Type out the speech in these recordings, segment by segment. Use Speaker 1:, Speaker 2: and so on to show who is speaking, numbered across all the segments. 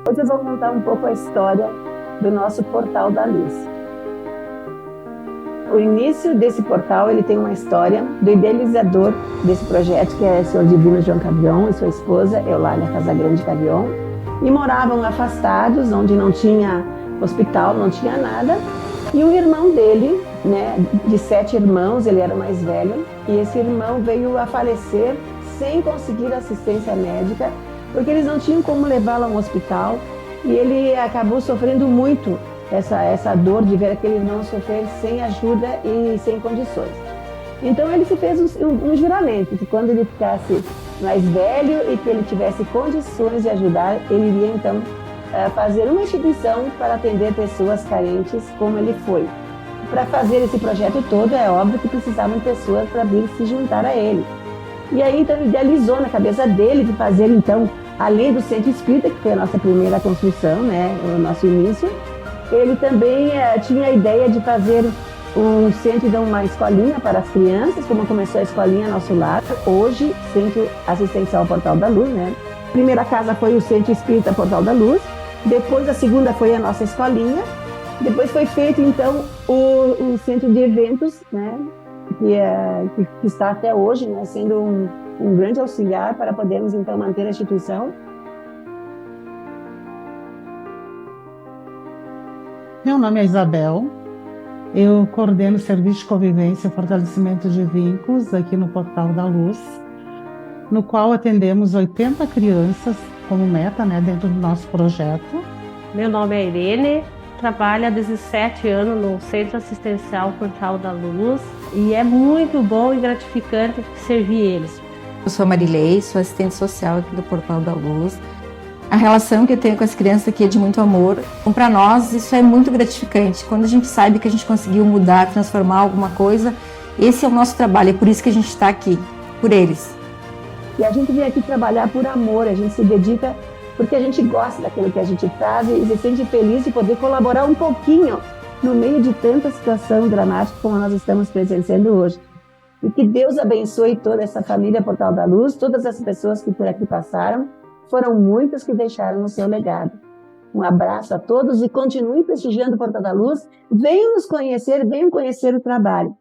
Speaker 1: Hoje eu vou contar um pouco a história do nosso Portal da Luz. O início desse portal, ele tem uma história do idealizador desse projeto, que é o Senhor Divino João Cavion e sua esposa, Eulália Casagrande Cavion, e moravam afastados, onde não tinha hospital, não tinha nada, e um irmão dele, né, de 7 irmãos, ele era o mais velho, e esse irmão veio a falecer sem conseguir assistência médica, porque eles não tinham como levá-lo a um hospital, e ele acabou sofrendo muito essa dor de ver aquele irmão sofrer sem ajuda e sem condições. Então ele se fez um juramento que quando ele ficasse mais velho e que ele tivesse condições de ajudar, ele iria então fazer uma instituição para atender pessoas carentes como ele foi. Para fazer esse projeto todo, é óbvio que precisavam pessoas para vir se juntar a ele. E aí então ele idealizou na cabeça dele de fazer então, além do Centro Espírita, que foi a nossa primeira construção, né, o nosso início, ele também tinha a ideia de fazer um centro, então, uma escolinha para as crianças, como começou a escolinha Nosso Lar, hoje, Centro Assistencial Portal da Luz, né? A primeira casa foi o Centro Espírita Portal da Luz, depois a segunda foi a nossa escolinha, depois foi feito, então, o Centro de Eventos, né? Que está até hoje, né? Sendo um grande auxiliar para podermos, então, manter a instituição.
Speaker 2: Meu nome é Isabel, eu coordeno o Serviço de Convivência e Fortalecimento de Vínculos aqui no Portal da Luz, no qual atendemos 80 crianças como meta, né, dentro do nosso projeto.
Speaker 3: Meu nome é Irene, trabalho há 17 anos no Centro Assistencial Portal da Luz e é muito bom e gratificante servir eles.
Speaker 4: Eu sou a Marilei, sou assistente social aqui do Portal da Luz. A relação que eu tenho com as crianças aqui é de muito amor. Então, para nós, isso é muito gratificante. Quando a gente sabe que a gente conseguiu mudar, transformar alguma coisa, esse é o nosso trabalho, é por isso que a gente está aqui, por eles.
Speaker 1: E a gente vem aqui trabalhar por amor, a gente se dedica porque a gente gosta daquilo que a gente faz e se sente feliz de poder colaborar um pouquinho no meio de tanta situação dramática como nós estamos presenciando hoje. E que Deus abençoe toda essa família Portal da Luz, todas as pessoas que por aqui passaram, foram muitas que deixaram o seu legado. Um abraço a todos e continue prestigiando o Portal da Luz. Venham nos conhecer, venham conhecer o trabalho.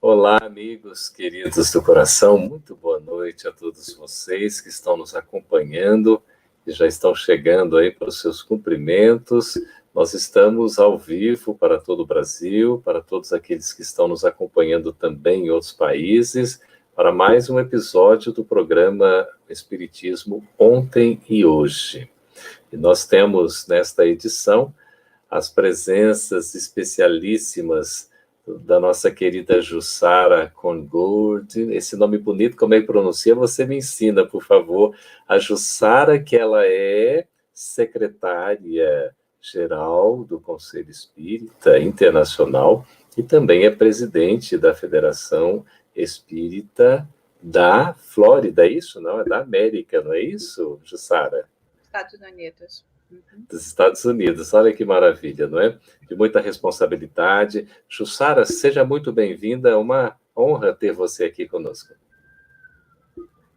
Speaker 5: Olá, amigos queridos do coração, muito boa noite a todos vocês que estão nos acompanhando e já estão chegando aí para os seus cumprimentos. Nós estamos ao vivo para todo o Brasil, para todos aqueles que estão nos acompanhando também em outros países, para mais um episódio do programa Espiritismo Ontem e Hoje. E nós temos nesta edição as presenças especialíssimas da nossa querida Jussara Kongold. Esse nome bonito, como é que pronuncia? Você me ensina, por favor. A Jussara, que ela é secretária-geral do Conselho Espírita Internacional e também é presidente da Federação Espírita da Flórida, é isso? Não, é da América, não é isso, Jussara?
Speaker 6: Estados Unidos.
Speaker 5: Dos Estados Unidos, olha que maravilha, não é? De muita responsabilidade. Jussara, seja muito bem-vinda, é uma honra ter você aqui conosco.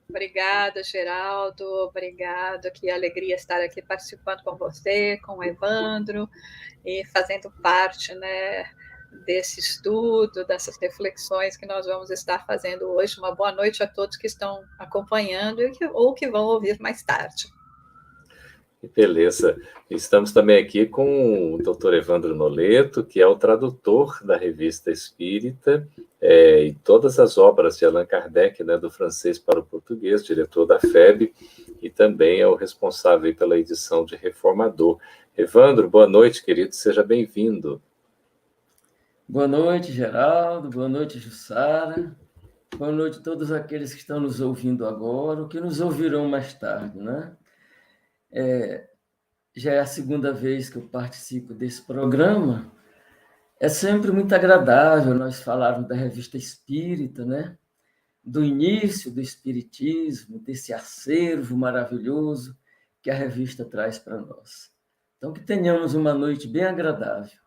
Speaker 6: Obrigada, Geraldo, obrigada, que alegria estar aqui participando com você, com o Evandro, e fazendo parte, né, desse estudo, dessas reflexões que nós vamos estar fazendo hoje. Uma boa noite a todos que estão acompanhando ou que vão ouvir mais tarde.
Speaker 5: Beleza. Estamos também aqui com o Dr. Evandro Noleto, que é o tradutor da Revista Espírita e todas as obras de Allan Kardec, né, do francês para o português, diretor da FEB, e também é o responsável pela edição de Reformador. Evandro, boa noite, querido, seja bem-vindo.
Speaker 7: Boa noite, Geraldo, boa noite, Jussara, boa noite a todos aqueles que estão nos ouvindo agora, ou que nos ouvirão mais tarde, né? Já é a segunda vez que eu participo desse programa. É sempre muito agradável nós falarmos da Revista Espírita, né? do início do Espiritismo, desse acervo maravilhoso que a revista traz para nós. Então, que tenhamos uma noite bem agradável.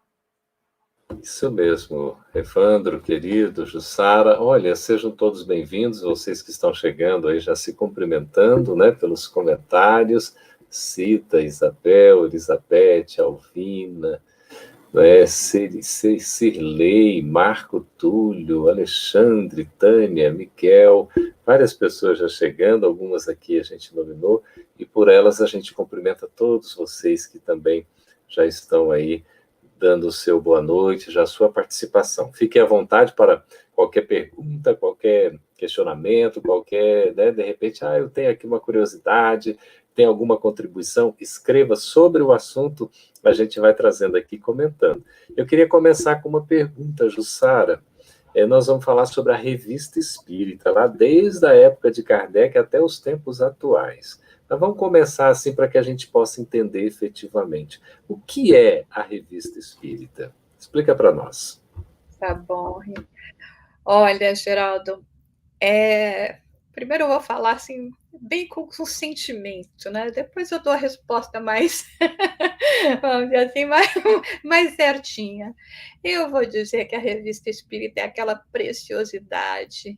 Speaker 5: Isso mesmo, Evandro, querido, Jussara. Olha, sejam todos bem-vindos, vocês que estão chegando aí já se cumprimentando, né, pelos comentários. Cita, Isabel, Elizabeth, Alvina, né, Cirlei, Marco Túlio, Alexandre, Tânia, Miquel, várias pessoas já chegando, algumas aqui a gente nominou, e por elas a gente cumprimenta todos vocês que também já estão aí dando o seu boa noite, já a sua participação. Fique à vontade para qualquer pergunta, qualquer questionamento, qualquer, né, de repente, eu tenho aqui uma curiosidade, tem alguma contribuição, escreva sobre o assunto, a gente vai trazendo aqui, comentando. Eu queria começar com uma pergunta, Jussara. Nós vamos falar sobre a Revista Espírita, lá desde a época de Kardec até os tempos atuais. Mas vamos começar assim para que a gente possa entender efetivamente. O que é a Revista Espírita? Explica para nós.
Speaker 6: Tá bom. Olha, Geraldo, primeiro eu vou falar assim, bem com sentimento, né? Depois eu dou a resposta mais, vamos dizer assim, mais certinha. Eu vou dizer que a Revista Espírita é aquela preciosidade,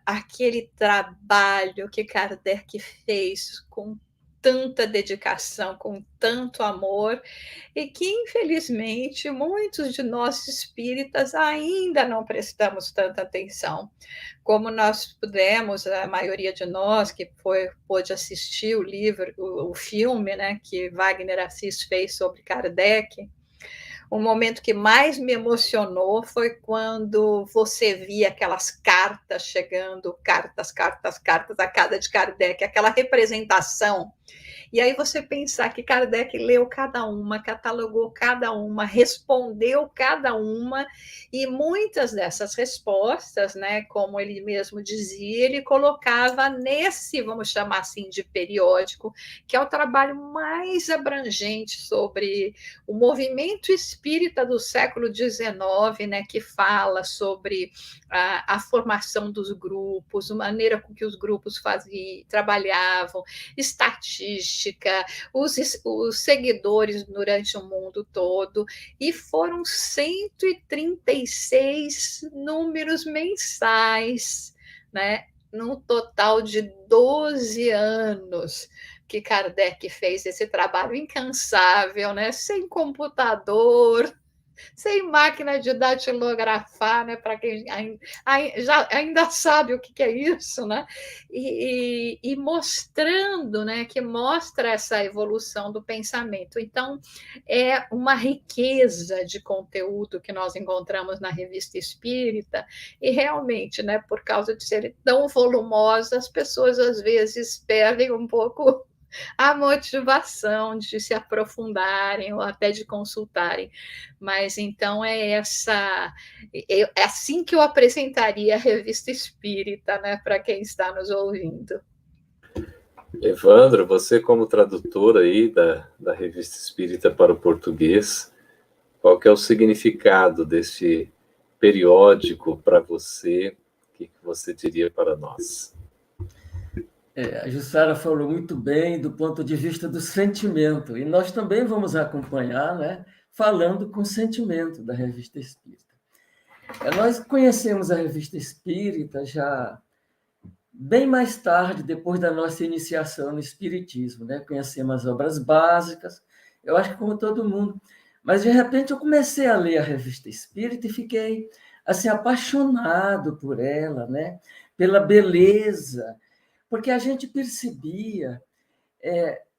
Speaker 6: aquele trabalho que Kardec fez com tanta dedicação, com tanto amor, e que, infelizmente, muitos de nós espíritas ainda não prestamos tanta atenção. Como nós pudemos, a maioria de nós que pôde assistir o livro, o filme, né, que Wagner Assis fez sobre Kardec, o momento que mais me emocionou foi quando você via aquelas cartas chegando, cartas, a cada de Kardec, aquela representação. E aí você pensar que Kardec leu cada uma, catalogou cada uma, respondeu cada uma, e muitas dessas respostas, né, como ele mesmo dizia, ele colocava nesse, vamos chamar assim, de periódico, que é o trabalho mais abrangente sobre o movimento espírita do século XIX, né, que fala sobre a formação dos grupos, a maneira com que os grupos trabalhavam, estatística, os seguidores durante o mundo todo, e foram 136 números mensais, né, num total de 12 anos que Kardec fez esse trabalho incansável, né, sem computador, sem máquina de datilografar, né, para quem ainda sabe o que é isso, né, e mostrando, né, que mostra essa evolução do pensamento. Então, é uma riqueza de conteúdo que nós encontramos na Revista Espírita, e realmente, né, por causa de ser tão volumosa, as pessoas às vezes perdem um pouco a motivação de se aprofundarem ou até de consultarem. Mas então é assim que eu apresentaria a Revista Espírita, né, para quem está nos ouvindo.
Speaker 5: Evandro, você como tradutor aí da Revista Espírita para o português, qual que é o significado deste periódico para você? O que você diria para nós?
Speaker 7: A Jussara falou muito bem do ponto de vista do sentimento, e nós também vamos acompanhar, né, falando com sentimento da Revista Espírita. Nós conhecemos a Revista Espírita já bem mais tarde, depois da nossa iniciação no Espiritismo, né? Conhecemos as obras básicas, eu acho que como todo mundo, mas de repente eu comecei a ler a Revista Espírita e fiquei assim apaixonado por ela, né? Pela beleza, porque a gente percebia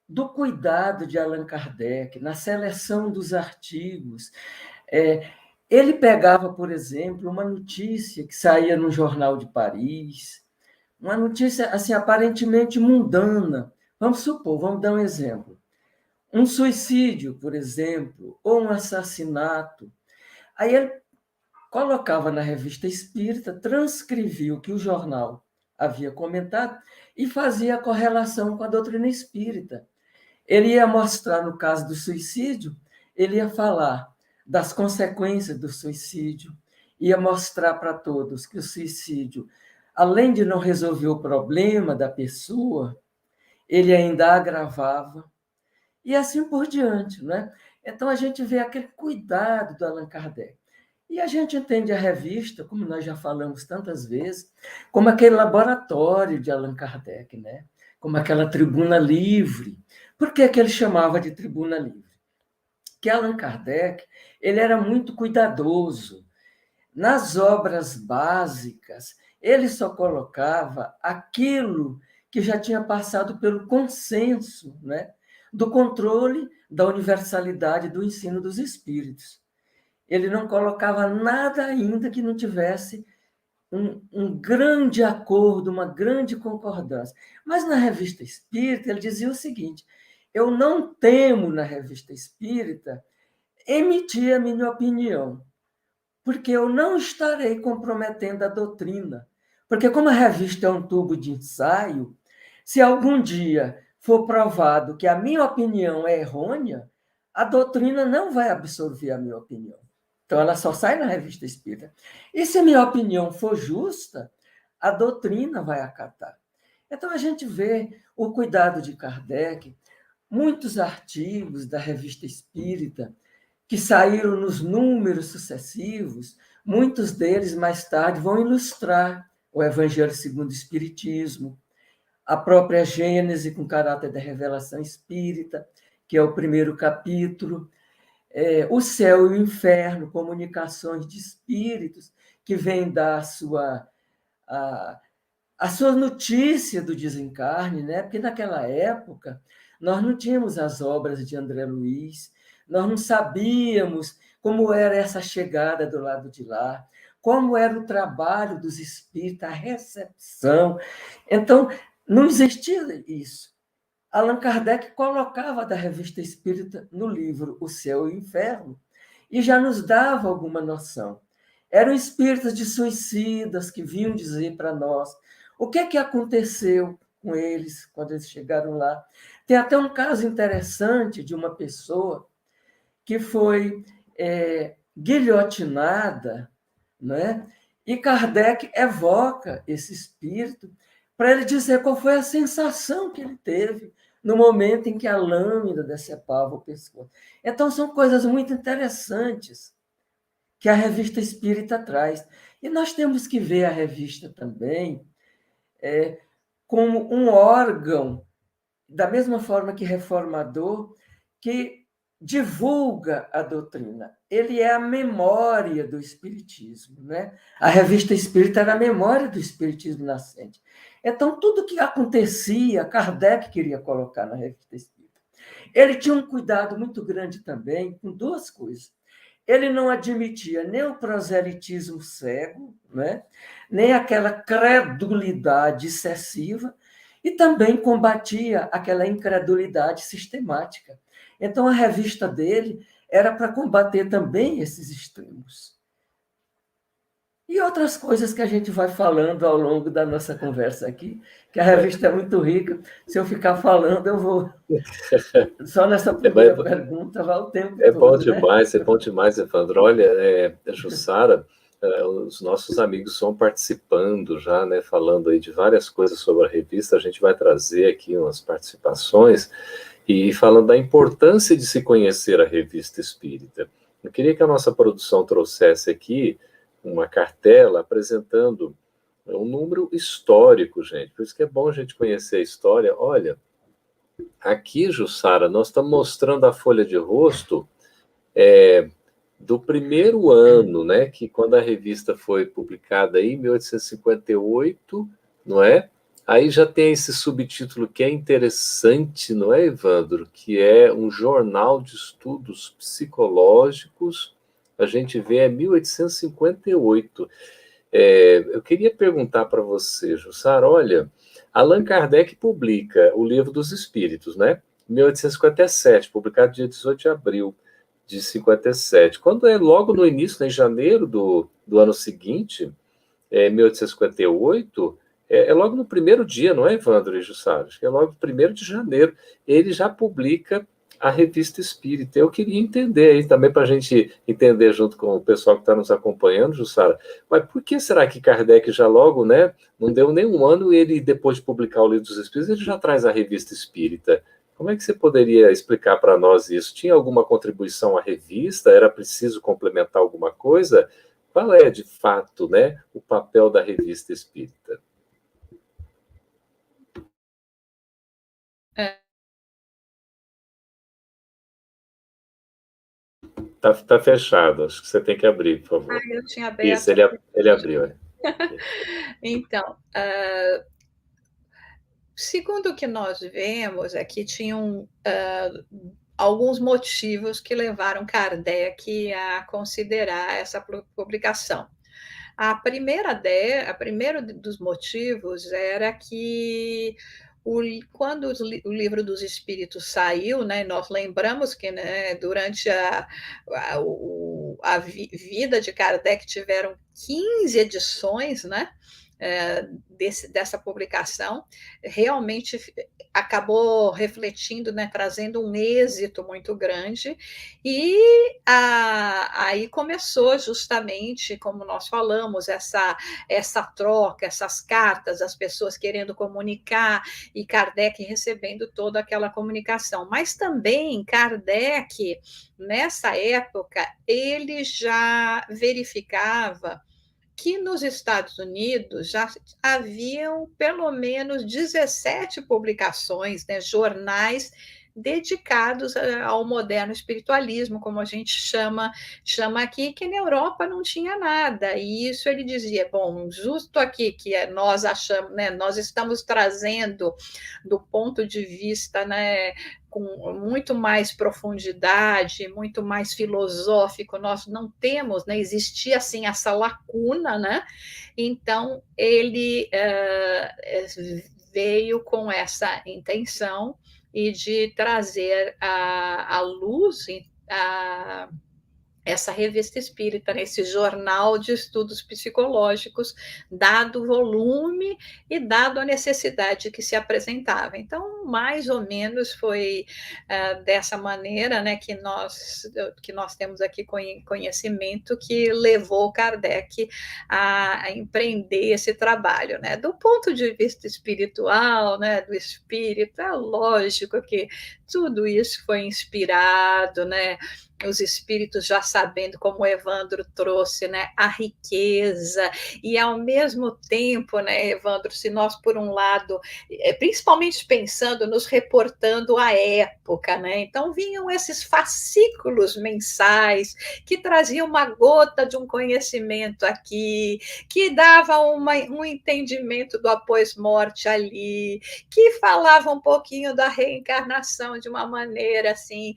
Speaker 7: do cuidado de Allan Kardec na seleção dos artigos. Ele pegava, por exemplo, uma notícia que saía no Jornal de Paris, uma notícia assim aparentemente mundana. Vamos supor, vamos dar um exemplo. Um suicídio, por exemplo, ou um assassinato. Aí ele colocava na Revista Espírita, transcrevia o que o jornal havia comentado e fazia a correlação com a doutrina espírita. Ele ia mostrar, no caso do suicídio, ele ia falar das consequências do suicídio, ia mostrar para todos que o suicídio além de não resolver o problema da pessoa, ele ainda agravava, e assim por diante, né? Então, a gente vê aquele cuidado do Allan Kardec. E a gente entende a revista, como nós já falamos tantas vezes, como aquele laboratório de Allan Kardec, né? Como aquela tribuna livre. Por que ele chamava de tribuna livre? Que Allan Kardec, ele era muito cuidadoso. Nas obras básicas, ele só colocava aquilo que já tinha passado pelo consenso, né, do controle da universalidade do ensino dos espíritos. Ele não colocava nada ainda que não tivesse um grande acordo, uma grande concordância. Mas na Revista Espírita, ele dizia o seguinte: eu não temo, na Revista Espírita, emitir a minha opinião, porque eu não estarei comprometendo a doutrina. Porque, como a revista é um tubo de ensaio, se algum dia for provado que a minha opinião é errônea, a doutrina não vai absorver a minha opinião. Então, ela só sai na Revista Espírita. E se a minha opinião for justa, a doutrina vai acatar. Então, a gente vê o cuidado de Kardec, muitos artigos da Revista Espírita, que saíram nos números sucessivos, muitos deles, mais tarde, vão ilustrar o Evangelho segundo o Espiritismo, a própria Gênese, com caráter da revelação espírita, que é o primeiro capítulo, o céu e o inferno, comunicações de espíritos, que vêm dar a sua notícia do desencarne, né? Porque naquela época nós não tínhamos as obras de André Luiz, nós não sabíamos como era essa chegada do lado de lá, como era o trabalho dos espíritos, a recepção. Então, não existia isso. Allan Kardec colocava da Revista Espírita no livro O Céu e o Inferno e já nos dava alguma noção. Eram espíritas de suicidas que vinham dizer para nós o que aconteceu com eles quando eles chegaram lá. Tem até um caso interessante de uma pessoa que foi guilhotinada, né? E Kardec evoca esse espírito para ele dizer qual foi a sensação que ele teve no momento em que a lâmina decepava o pescoço. Então, são coisas muito interessantes que a Revista Espírita traz. E nós temos que ver a revista também como um órgão, da mesma forma que reformador, que divulga a doutrina. Ele é a memória do Espiritismo, né? A Revista Espírita era a memória do Espiritismo nascente. Então, tudo que acontecia, Kardec queria colocar na Revista Espírita. Ele tinha um cuidado muito grande também com duas coisas. Ele não admitia nem o proselitismo cego, né? Nem aquela credulidade excessiva, e também combatia aquela incredulidade sistemática. Então, a revista dele era para combater também esses extremos. E outras coisas que a gente vai falando ao longo da nossa conversa aqui, que a revista é muito rica. Se eu ficar falando, eu vou... Só nessa primeira pergunta vai o tempo todo.
Speaker 5: É bom demais, Evandro. Olha, Jussara, os nossos amigos vão participando já, né, falando aí de várias coisas sobre a revista. A gente vai trazer aqui umas participações e falando da importância de se conhecer a Revista Espírita. Eu queria que a nossa produção trouxesse aqui uma cartela apresentando um número histórico, gente. Por isso que é bom a gente conhecer a história. Olha, aqui, Jussara, nós estamos mostrando a folha de rosto do primeiro ano, né, que quando a revista foi publicada aí, em 1858, não é? Aí já tem esse subtítulo que é interessante, não é, Evandro? Que é um jornal de estudos psicológicos. A gente vê 1858. Eu queria perguntar para você, Jussara, olha, Allan Kardec publica o Livro dos Espíritos, né? 1857, publicado dia 18 de abril de 57. Quando é logo no início, em janeiro do ano seguinte, 1858, é logo no primeiro dia, não é, Evandro e Jussara? Acho que é logo no 1º de janeiro, ele já publica a Revista Espírita. Eu queria entender aí também, para a gente entender junto com o pessoal que está nos acompanhando, Jussara, mas por que será que Kardec já logo, né, não deu nem um ano, e ele, depois de publicar o Livro dos Espíritos, ele já traz a Revista Espírita? Como é que você poderia explicar para nós isso? Tinha alguma contribuição à revista? Era preciso complementar alguma coisa? Qual é, de fato, né, o papel da Revista Espírita? Tá fechado, acho que você tem que abrir, por favor.
Speaker 6: Eu tinha aberto.
Speaker 5: Isso, ele abriu. É.
Speaker 6: Então, segundo o que nós vemos, aqui tinham alguns motivos que levaram Kardec a considerar essa publicação. Primeiro dos motivos era que quando o Livro dos Espíritos saiu, né, nós lembramos que, né, durante a vida de Kardec tiveram 15 edições, né, dessa publicação, realmente acabou refletindo, né, trazendo um êxito muito grande, e aí começou justamente, como nós falamos, essa troca, essas cartas, as pessoas querendo comunicar, e Kardec recebendo toda aquela comunicação. Mas também Kardec, nessa época, ele já verificava que nos Estados Unidos já haviam pelo menos 17 publicações, né, jornais dedicados ao moderno espiritualismo, como a gente chama aqui, que na Europa não tinha nada. E isso ele dizia, bom, justo aqui que nós achamos, né, nós estamos trazendo do ponto de vista, né, com muito mais profundidade, muito mais filosófico, nós não temos, né, existia assim essa lacuna, né? Então ele veio com essa intenção e de trazer à luz essa revista espírita, nesse jornal de estudos psicológicos, dado o volume e dado a necessidade que se apresentava. Então, mais ou menos foi dessa maneira, né, que nós temos aqui conhecimento, que levou Kardec a empreender esse trabalho, né? Do ponto de vista espiritual, né, do espírito, é lógico que tudo isso foi inspirado, né? Os espíritos já sabendo, como o Evandro trouxe, né, a riqueza, e ao mesmo tempo, né, Evandro, se nós, por um lado, principalmente pensando, nos reportando a época, né, então vinham esses fascículos mensais que traziam uma gota de um conhecimento aqui, que dava um entendimento do após-morte ali, que falava um pouquinho da reencarnação de uma maneira assim,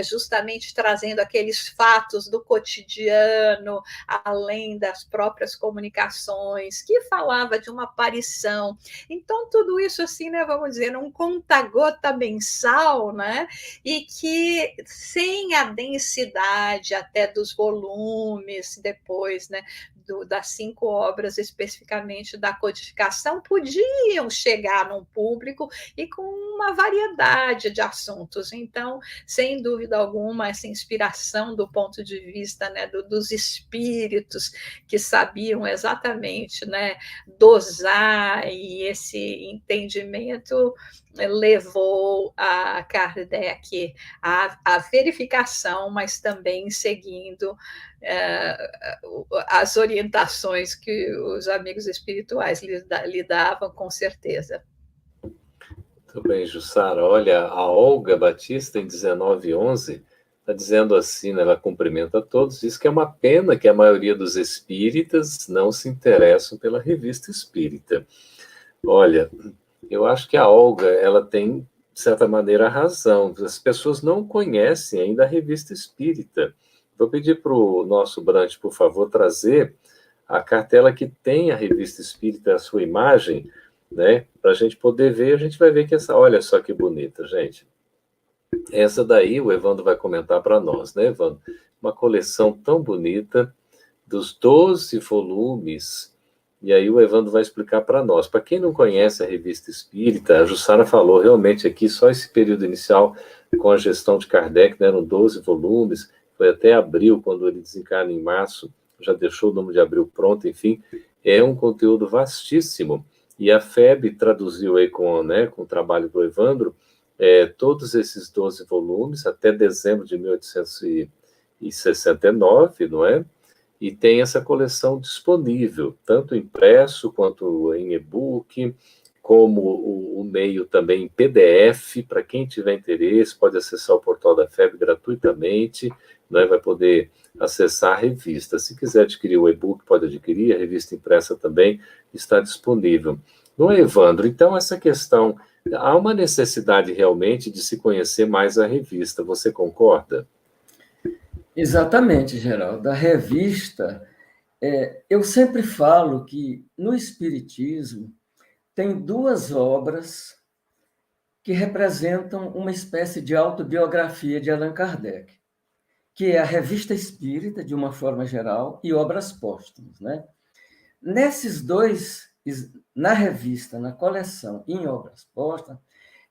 Speaker 6: justamente trazendo aqueles fatos do cotidiano, além das próprias comunicações, que falava de uma aparição. Então, tudo isso, assim, né, vamos dizer, um conta-gota mensal, né, e que sem a densidade até dos volumes depois, né, das 5 obras, especificamente da codificação, podiam chegar num público e com uma variedade de assuntos. Então, sem dúvida alguma, essa inspiração do ponto de vista, né, dos espíritos que sabiam exatamente, né, dosar, e esse entendimento levou a Kardec à verificação, mas também seguindo as orientações que os amigos espirituais lhe davam, com certeza.
Speaker 5: Muito bem, Jussara. Olha, a Olga Batista, em 1911, está dizendo assim, né, ela cumprimenta a todos, diz que é uma pena que a maioria dos espíritas não se interessam pela revista espírita. Olha, eu acho que a Olga, ela tem, de certa maneira, razão. As pessoas não conhecem ainda a revista espírita. Vou pedir para o nosso Brant, por favor, trazer a cartela que tem a revista espírita, a sua imagem, né, para a gente poder ver. A gente vai ver que olha só que bonita, gente. Essa daí o Evandro vai comentar para nós, né, Evandro? Uma coleção tão bonita, dos 12 volumes e aí o Evandro vai explicar para nós. Para quem não conhece a Revista Espírita, a Jussara falou realmente aqui, só esse período inicial com a gestão de Kardec, né, eram 12 volumes, foi até abril, quando ele desencarna em março, já deixou o número de abril pronto, enfim, é um conteúdo vastíssimo. E a FEB traduziu aí com o trabalho do Evandro, todos esses 12 volumes, até dezembro de 1869, não é? E tem essa coleção disponível, tanto impresso quanto em e-book, como o meio também em PDF. Para quem tiver interesse, pode acessar o portal da FEB gratuitamente, né? Vai poder acessar a revista. Se quiser adquirir o e-book, pode adquirir, a revista impressa também está disponível. Não é, Evandro? Então, essa questão, há uma necessidade realmente de se conhecer mais a revista, você concorda?
Speaker 7: Exatamente, Geraldo. A revista, eu sempre falo que no Espiritismo tem duas obras que representam uma espécie de autobiografia de Allan Kardec, que é a Revista Espírita, de uma forma geral, e Obras Póstumas, né? Nesses dois, na revista, na coleção e em Obras Póstumas,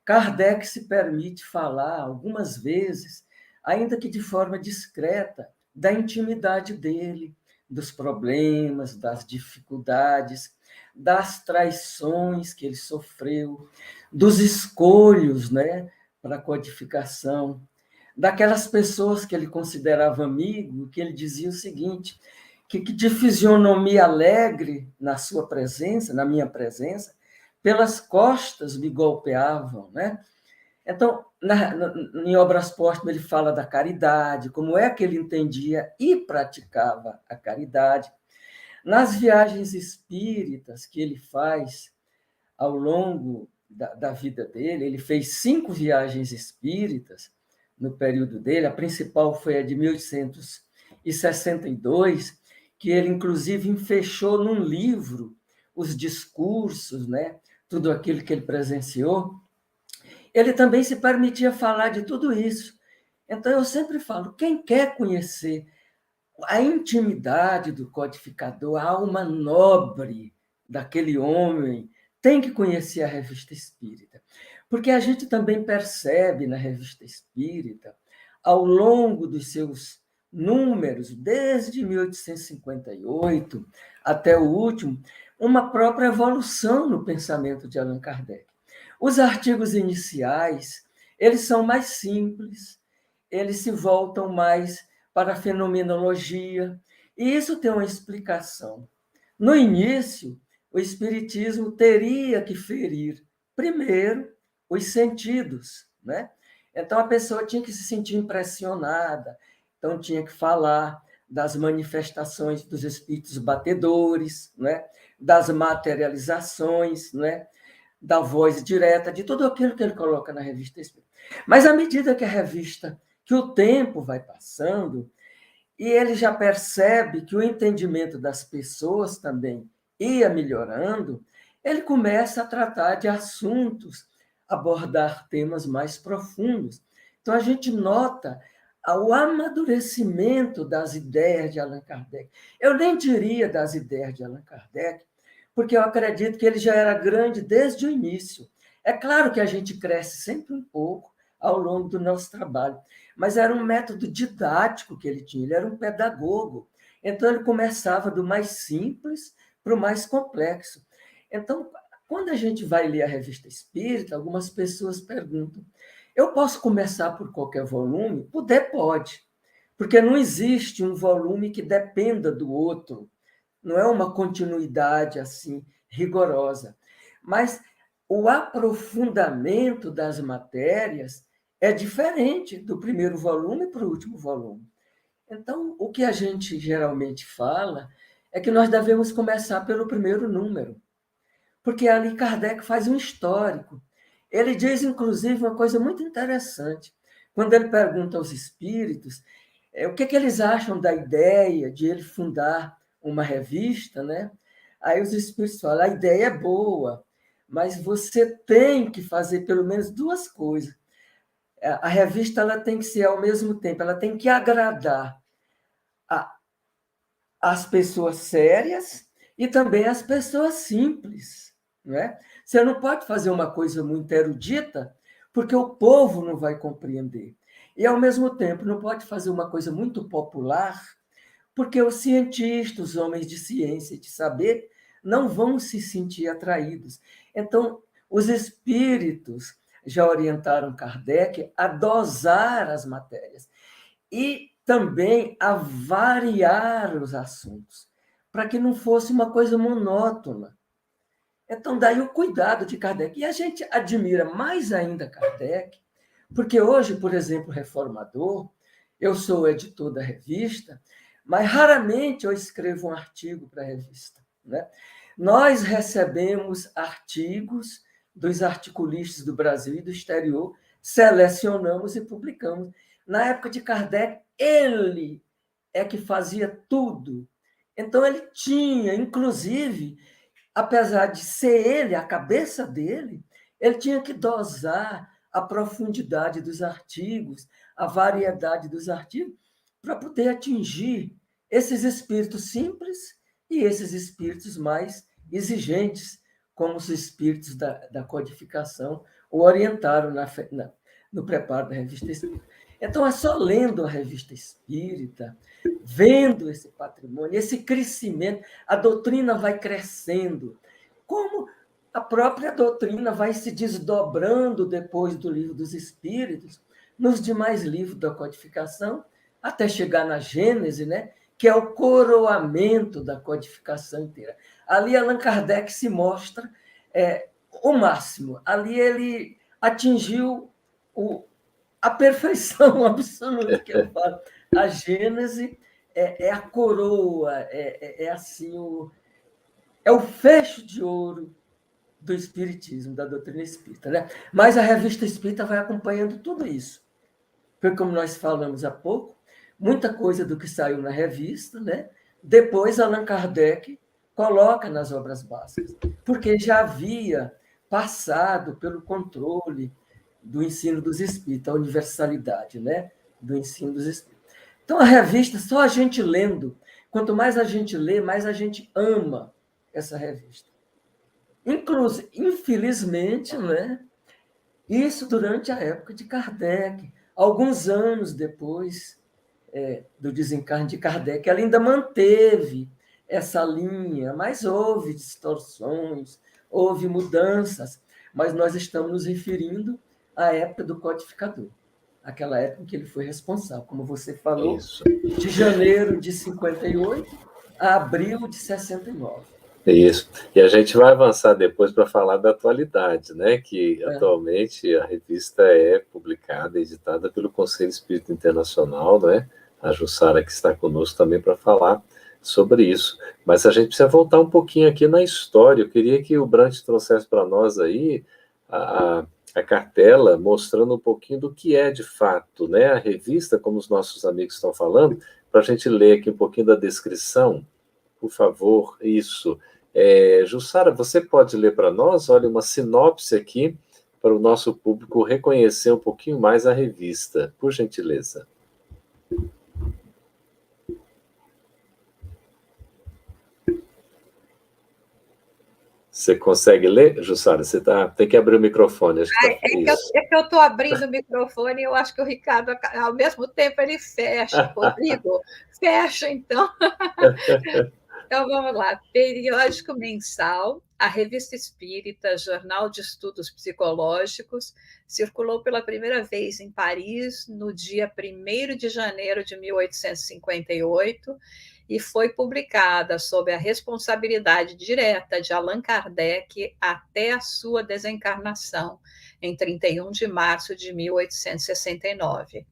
Speaker 7: Kardec se permite falar algumas vezes, ainda que de forma discreta, da intimidade dele, dos problemas, das dificuldades, das traições que ele sofreu, dos escolhos, né, para a codificação, daquelas pessoas que ele considerava amigo, que ele dizia o seguinte, que de fisionomia alegre na sua presença, na minha presença, pelas costas me golpeavam, né? Então, em Obras Póstumas, ele fala da caridade, como é que ele entendia e praticava a caridade. Nas viagens espíritas que ele faz ao longo da vida dele, ele fez 5 viagens espíritas no período dele, a principal foi a de 1862, que ele, inclusive, fechou num livro os discursos, né? Tudo aquilo que ele presenciou. Ele também se permitia falar de tudo isso. Então, eu sempre falo, quem quer conhecer a intimidade do codificador, a alma nobre daquele homem, tem que conhecer a Revista Espírita. Porque a gente também percebe na Revista Espírita, ao longo dos seus números, desde 1858 até o último, uma própria evolução no pensamento de Allan Kardec. Os artigos iniciais, eles são mais simples, eles se voltam mais para a fenomenologia, e isso tem uma explicação. No início, o Espiritismo teria que ferir, primeiro, os sentidos, né? Então, a pessoa tinha que se sentir impressionada, então tinha que falar das manifestações dos espíritos batedores, né? Das materializações, né? Da voz direta, de tudo aquilo que ele coloca na Revista Espírita. Mas, à medida que que o tempo vai passando, e ele já percebe que o entendimento das pessoas também ia melhorando, ele começa a tratar de assuntos, abordar temas mais profundos. Então, a gente nota o amadurecimento das ideias de Allan Kardec. Eu nem diria das ideias de Allan Kardec, porque eu acredito que ele já era grande desde o início. É claro que a gente cresce sempre um pouco ao longo do nosso trabalho, mas era um método didático que ele tinha, ele era um pedagogo. Então, ele começava do mais simples para o mais complexo. Então, quando a gente vai ler a Revista Espírita, algumas pessoas perguntam, eu posso começar por qualquer volume? Puder, pode, porque não existe um volume que dependa do outro, não é uma continuidade assim rigorosa, mas o aprofundamento das matérias é diferente do primeiro volume para o último volume. Então, o que a gente geralmente fala é que nós devemos começar pelo primeiro número, porque ali Kardec faz um histórico. Ele diz, inclusive, uma coisa muito interessante. Quando ele pergunta aos espíritos o que eles acham da ideia de ele fundar uma revista, né? Aí os espíritos falam, a ideia é boa, mas você tem que fazer pelo menos 2 coisas. A revista ela tem que ser, ao mesmo tempo, ela tem que agradar as pessoas sérias e também as pessoas simples, não é? Você não pode fazer uma coisa muito erudita, porque o povo não vai compreender. E, ao mesmo tempo, não pode fazer uma coisa muito popular, porque os cientistas, os homens de ciência e de saber, não vão se sentir atraídos. Então, os espíritos já orientaram Kardec a dosar as matérias e também a variar os assuntos, para que não fosse uma coisa monótona. Então, daí o cuidado de Kardec. E a gente admira mais ainda Kardec, porque hoje, por exemplo, Reformador, eu sou editor da revista, mas raramente eu escrevo um artigo para a revista, né? Nós recebemos artigos dos articulistas do Brasil e do exterior, selecionamos e publicamos. Na época de Kardec, ele é que fazia tudo. Então, ele tinha, inclusive, apesar de ser ele, a cabeça dele, ele tinha que dosar a profundidade dos artigos, a variedade dos artigos, para poder atingir esses espíritos simples e esses espíritos mais exigentes, como os espíritos da codificação o orientaram no preparo da Revista Espírita. Então, é só lendo a Revista Espírita, vendo esse patrimônio, esse crescimento, a doutrina vai crescendo, como a própria doutrina vai se desdobrando depois do Livro dos Espíritos, nos demais livros da codificação, até chegar na Gênese, né? Que é o coroamento da codificação inteira. Ali Allan Kardec se mostra o máximo. Ali ele atingiu a perfeição absoluta, que eu falo. A Gênese é a coroa, assim, é o fecho de ouro do Espiritismo, da doutrina espírita, né? Mas a Revista Espírita vai acompanhando tudo isso. Porque, como nós falamos há pouco, muita coisa do que saiu na revista, né? Depois Allan Kardec coloca nas obras básicas, porque já havia passado pelo controle do ensino dos espíritos, a universalidade, né? Do ensino dos espíritos. Então, a revista, só a gente lendo, quanto mais a gente lê, mais a gente ama essa revista. Inclusive, infelizmente, né? Isso durante a época de Kardec, alguns anos depois do desencarne de Kardec, ela ainda manteve essa linha, mas houve distorções, houve mudanças, mas nós estamos nos referindo à época do codificador, aquela época em que ele foi responsável, como você falou,
Speaker 5: Isso.
Speaker 7: de janeiro de 58 a abril de 69.
Speaker 5: Isso. E a gente vai avançar depois para falar da atualidade, né? Que atualmente a revista é publicada, editada pelo Conselho Espírita Internacional, né? A Jussara que está conosco também para falar sobre isso. Mas a gente precisa voltar um pouquinho aqui na história. Eu queria que o Brant trouxesse para nós aí a cartela, mostrando um pouquinho do que é de fato, né? A revista, como os nossos amigos estão falando, para a gente ler aqui um pouquinho da descrição. Por favor, isso. Jussara, você pode ler para nós, olha, uma sinopse aqui para o nosso público reconhecer um pouquinho mais a revista, por gentileza. Você consegue ler, Jussara? Você tem que abrir o microfone. Acho
Speaker 6: que eu estou abrindo o microfone e eu acho que o Ricardo, ao mesmo tempo, ele fecha. Rodrigo, fecha, então. Então, vamos lá. Periódico mensal, a Revista Espírita, Jornal de Estudos Psicológicos, circulou pela primeira vez em Paris no dia 1º de janeiro de 1858 e foi publicada sob a responsabilidade direta de Allan Kardec até a sua desencarnação, em 31 de março de 1869.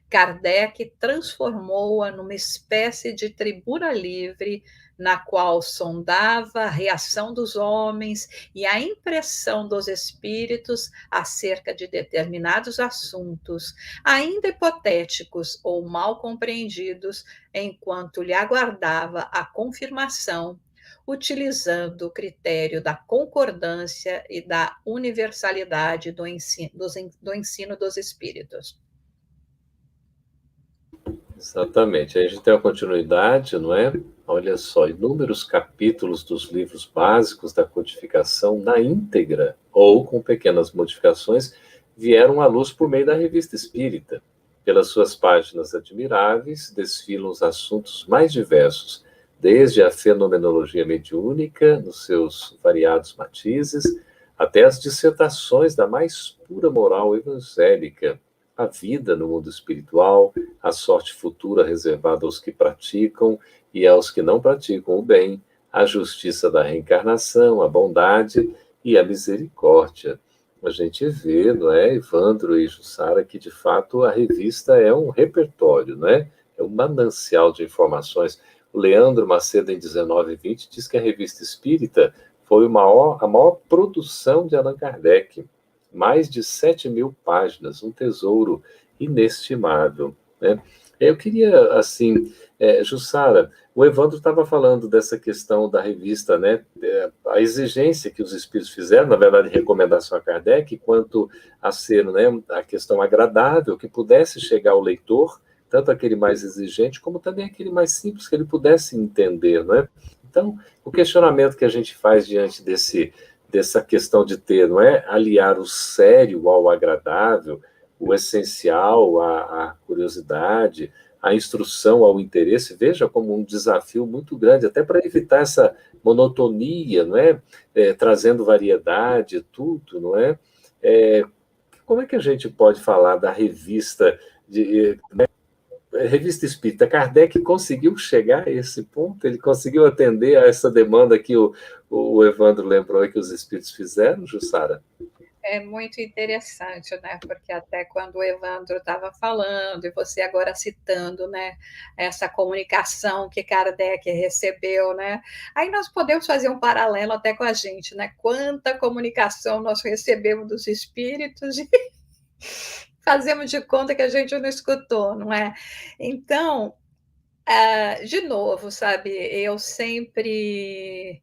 Speaker 6: Kardec transformou-a numa espécie de tribuna livre, na qual sondava a reação dos homens e a impressão dos espíritos acerca de determinados assuntos, ainda hipotéticos ou mal compreendidos, enquanto lhe aguardava a confirmação, utilizando o critério da concordância e da universalidade do ensino dos espíritos.
Speaker 5: Exatamente. Aí a gente tem a continuidade, não é? Olha só, inúmeros capítulos dos livros básicos da codificação na íntegra, ou com pequenas modificações, vieram à luz por meio da Revista Espírita. Pelas suas páginas admiráveis, desfilam os assuntos mais diversos, desde a fenomenologia mediúnica, nos seus variados matizes, até as dissertações da mais pura moral evangélica, a vida no mundo espiritual, a sorte futura reservada aos que praticam e aos que não praticam o bem, a justiça da reencarnação, a bondade e a misericórdia. A gente vê, não é, Evandro e Jussara, que de fato a revista é um repertório, não é? É um manancial de informações. O Leandro Macedo, em 1920, diz que a Revista Espírita foi a maior produção de Allan Kardec. Mais de 7.000 páginas, um tesouro inestimável, né? Eu queria, assim, Jussara, o Evandro estava falando dessa questão da revista, né? A exigência que os espíritos fizeram, na verdade, recomendação a Kardec, quanto a ser, né, a questão agradável, que pudesse chegar ao leitor, tanto aquele mais exigente, como também aquele mais simples, que ele pudesse entender, não é? Então, o questionamento que a gente faz diante dessa questão de ter, não é, aliar o sério ao agradável, o essencial à curiosidade, a instrução ao interesse, veja como um desafio muito grande, até para evitar essa monotonia, não é? Trazendo variedade, tudo, não é? Como é que a gente pode falar da revista, Revista Espírita? Kardec conseguiu chegar a esse ponto? Ele conseguiu atender a essa demanda que o Evandro lembrou que os espíritos fizeram, Jussara?
Speaker 6: É muito interessante, né? Porque até quando o Evandro estava falando, e você agora citando, né, essa comunicação que Kardec recebeu, né? Aí nós podemos fazer um paralelo até com a gente, né? Quanta comunicação nós recebemos dos espíritos e fazemos de conta que a gente não escutou, não é? Então, de novo, sabe, eu sempre...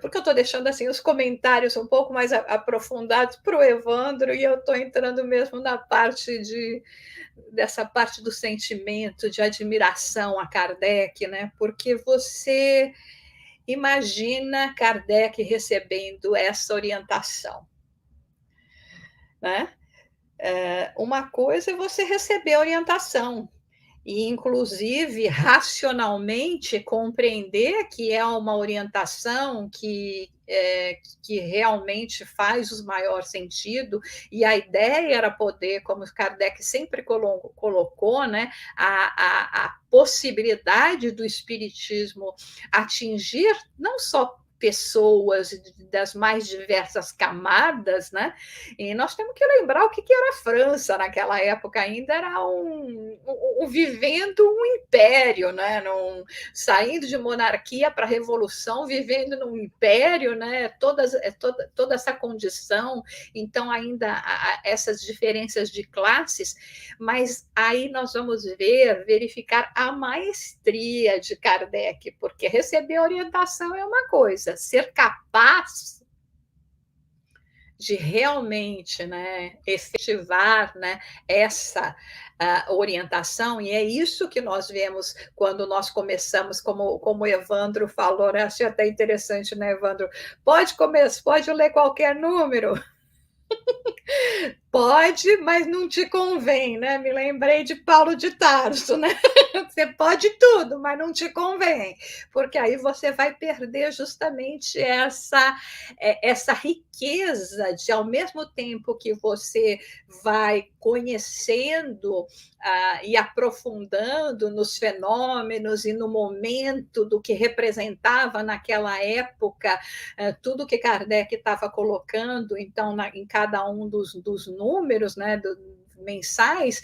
Speaker 6: porque eu estou deixando assim os comentários um pouco mais aprofundados para o Evandro, e eu estou entrando mesmo na parte dessa parte do sentimento, de admiração a Kardec, né? Porque você imagina Kardec recebendo essa orientação, né? Uma coisa é você receber orientação, e, inclusive, racionalmente compreender que é uma orientação que realmente faz o maior sentido, e a ideia era poder, como Kardec sempre colocou, né, a possibilidade do espiritismo atingir não só pessoas das mais diversas camadas, né? E nós temos que lembrar o que era a França naquela época, ainda era vivendo um império, né? Saindo de monarquia para revolução, vivendo num império, né? Toda essa condição, então ainda há essas diferenças de classes, mas aí nós vamos verificar a maestria de Kardec, porque receber orientação é uma coisa, ser capaz de realmente, né, efetivar, né, essa orientação, e é isso que nós vemos quando nós começamos, como o Evandro falou, né? Achei até interessante, né, Evandro? Pode ler qualquer número. Pode, mas não te convém, né? Me lembrei de Paulo de Tarso, né? Você pode tudo, mas não te convém, porque aí você vai perder justamente essa riqueza de, ao mesmo tempo que você vai conhecendo e aprofundando nos fenômenos e no momento do que representava naquela época tudo que Kardec estava colocando, então, em cada um dos números, né, mensais,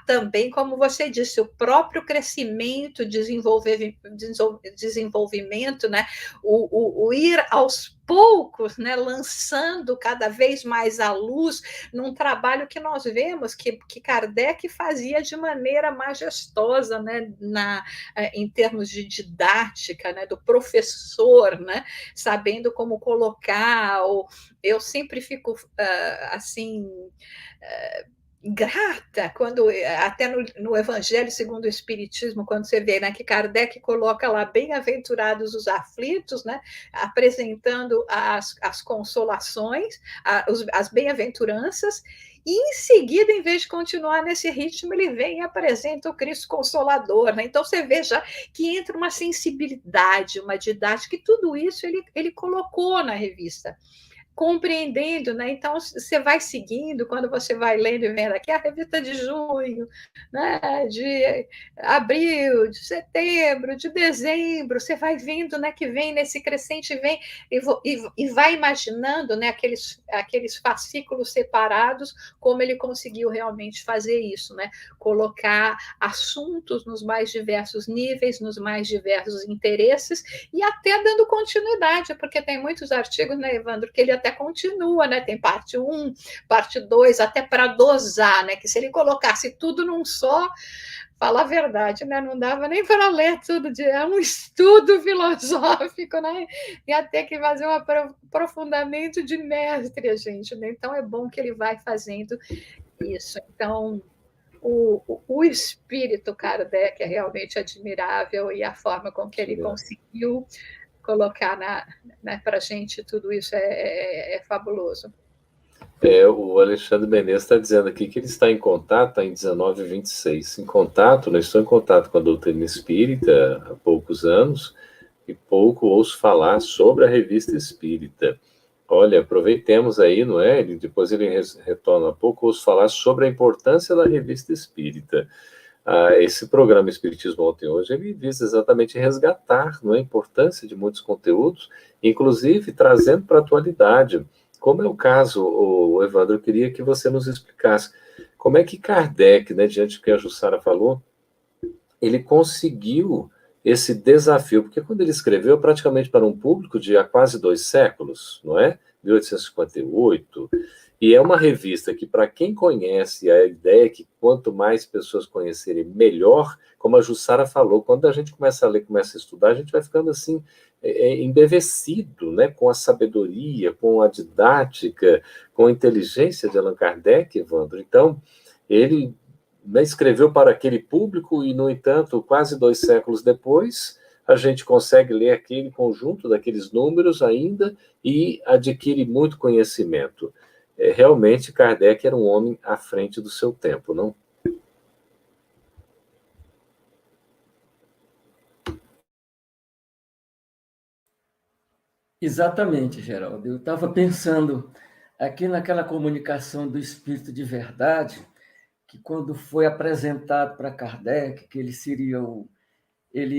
Speaker 6: também, como você disse, o próprio crescimento, desenvolvimento, né, o ir aos poucos, né, lançando cada vez mais à luz, num trabalho que nós vemos que Kardec fazia de maneira majestosa, né, em termos de didática, né, do professor, né, sabendo como colocar. Eu sempre fico assim grata quando, até no Evangelho segundo o Espiritismo, quando você vê, né, que Kardec coloca lá bem-aventurados os aflitos, né, apresentando as consolações, as bem-aventuranças, e em seguida, em vez de continuar nesse ritmo, ele vem e apresenta o Cristo Consolador, né? Então você vê já que entra uma sensibilidade, uma didática, e tudo isso ele colocou na revista, compreendendo, né? Então você vai seguindo, quando você vai lendo e vendo aqui a revista de junho, né? De abril, de setembro, de dezembro, você vai vendo, né? Que vem nesse crescente, vem e vai imaginando, né? Aqueles fascículos separados, como ele conseguiu realmente fazer isso, né? Colocar assuntos nos mais diversos níveis, nos mais diversos interesses, e até dando continuidade, porque tem muitos artigos, né, Evandro, que ele até continua, né? Tem parte 1, parte 2, até para dosar, né? Que se ele colocasse tudo num só, fala a verdade, né? Não dava nem para ler tudo, é um estudo filosófico, né? Ia ter que fazer um aprofundamento de mestre, a gente, né? Então é bom que ele vai fazendo isso. Então, o espírito Kardec é realmente admirável, e a forma com que ele conseguiu colocar para a gente tudo isso é fabuloso.
Speaker 5: O Alexandre Menezes está dizendo aqui que ele está em contato, está em 1926. Em contato, não estou em contato com a doutrina espírita há poucos anos, e pouco ouço falar sobre a revista espírita. Olha, aproveitemos aí, não é? Depois ele retorna, há pouco ouço falar sobre a importância da revista espírita. Esse programa Espiritismo Ontem Hoje, ele visa exatamente resgatar, não é, a importância de muitos conteúdos, inclusive trazendo para a atualidade. Como é o caso, Evandro, eu queria que você nos explicasse como é que Kardec, né, diante do que a Jussara falou, ele conseguiu esse desafio, porque quando ele escreveu praticamente para um público de há quase 2 séculos, não é? 1858, e é uma revista que, para quem conhece, a ideia é que quanto mais pessoas conhecerem, melhor. Como a Jussara falou, quando a gente começa a ler, começa a estudar, a gente vai ficando assim, embevecido, né, com a sabedoria, com a didática, com a inteligência de Allan Kardec, Evandro. Então, ele, né, escreveu para aquele público e, no entanto, quase 2 séculos depois, a gente consegue ler aquele conjunto daqueles números ainda e adquire muito conhecimento. Realmente, Kardec era um homem à frente do seu tempo, não?
Speaker 7: Exatamente, Geraldo. Eu estava pensando aqui naquela comunicação do Espírito de Verdade, que quando foi apresentado para Kardec, que ele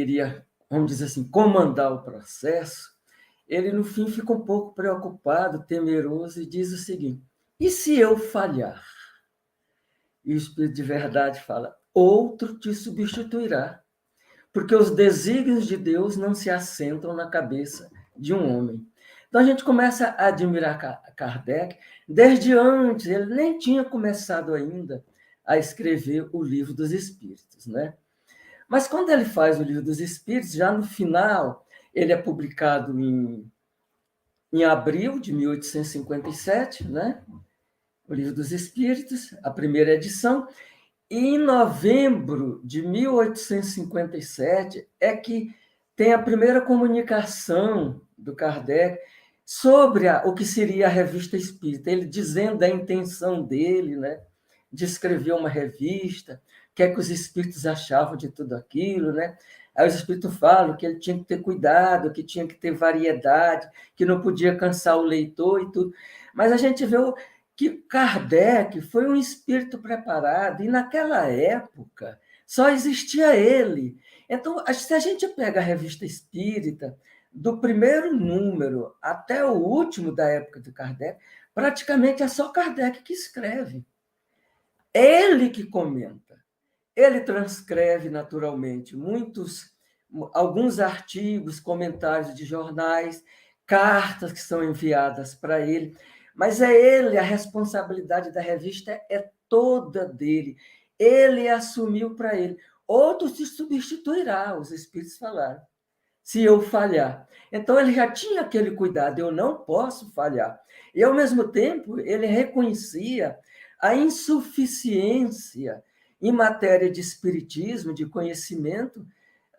Speaker 7: iria, vamos dizer assim, comandar o processo, ele, no fim, fica um pouco preocupado, temeroso, e diz o seguinte: e se eu falhar? E o Espírito de Verdade fala: outro te substituirá, porque os desígnios de Deus não se assentam na cabeça de um homem. Então a gente começa a admirar Kardec desde antes, ele nem tinha começado ainda a escrever o Livro dos Espíritos, né? Mas quando ele faz o Livro dos Espíritos, já no final, ele é publicado em abril de 1857, né? O Livro dos Espíritos, a primeira edição, e em novembro de 1857 é que tem a primeira comunicação do Kardec sobre o que seria a Revista Espírita, ele dizendo da intenção dele, né, de escrever uma revista, o que é que os espíritos achavam de tudo aquilo, né? Aí os espíritos falam que ele tinha que ter cuidado, que tinha que ter variedade, que não podia cansar o leitor e tudo. Mas a gente vê que Kardec foi um espírito preparado, e naquela época só existia ele. Então, se a gente pega a Revista Espírita, do primeiro número até o último da época de Kardec, praticamente é só Kardec que escreve. Ele que comenta. Ele transcreve naturalmente alguns artigos, comentários de jornais, cartas que são enviadas para ele, mas é ele, a responsabilidade da revista é toda dele. Ele assumiu para ele. Outro se substituirá, os espíritos falaram, se eu falhar. Então, ele já tinha aquele cuidado, eu não posso falhar. E, ao mesmo tempo, ele reconhecia a insuficiência em matéria de espiritismo, de conhecimento,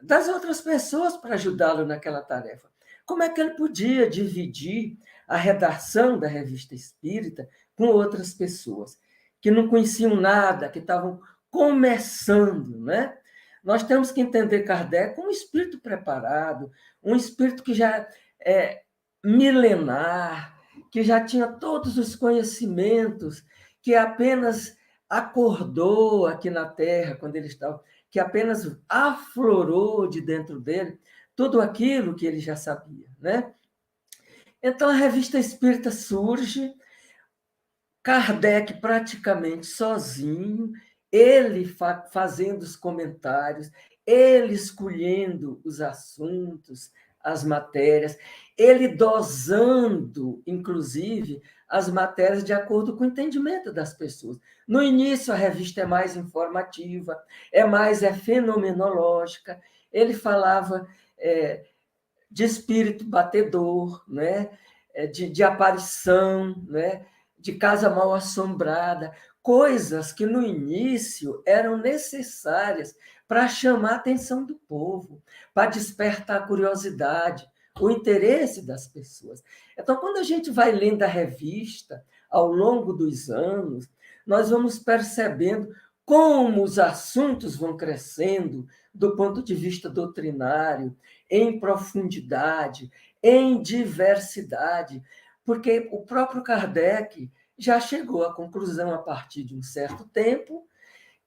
Speaker 7: das outras pessoas para ajudá-lo naquela tarefa. Como é que ele podia dividir a redação da Revista Espírita com outras pessoas que não conheciam nada, que estavam começando, né? Nós temos que entender Kardec como um espírito preparado, um espírito que já é milenar, que já tinha todos os conhecimentos, que apenas acordou aqui na Terra, quando ele estava, que apenas aflorou de dentro dele tudo aquilo que ele já sabia, né? Então, a Revista Espírita surge, Kardec praticamente sozinho, ele fazendo os comentários, ele escolhendo os assuntos, as matérias, ele dosando, inclusive, as matérias de acordo com o entendimento das pessoas. No início, a revista é mais informativa, é fenomenológica, ele falava de espírito batedor, né? De aparição, né? De casa mal assombrada, coisas que no início eram necessárias para chamar a atenção do povo, para despertar a curiosidade, o interesse das pessoas. Então, quando a gente vai lendo a revista ao longo dos anos, nós vamos percebendo como os assuntos vão crescendo do ponto de vista doutrinário, em profundidade, em diversidade, porque o próprio Kardec já chegou à conclusão, a partir de um certo tempo,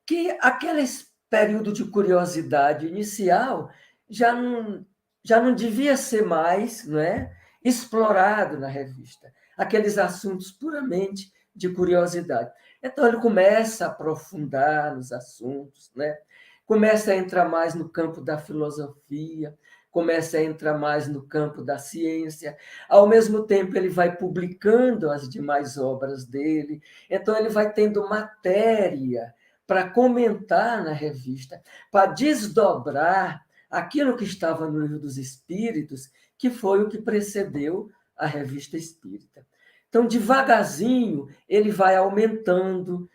Speaker 7: que aquele período de curiosidade inicial já não devia ser mais, não é, explorado na revista, aqueles assuntos puramente de curiosidade. Então, ele começa a aprofundar nos assuntos, né? Começa a entrar mais no campo da filosofia, começa a entrar mais no campo da ciência. Ao mesmo tempo, ele vai publicando as demais obras dele. Então, ele vai tendo matéria para comentar na revista, para desdobrar aquilo que estava no Livro dos Espíritos, que foi o que precedeu a Revista Espírita. Então, devagarzinho, ele vai aumentando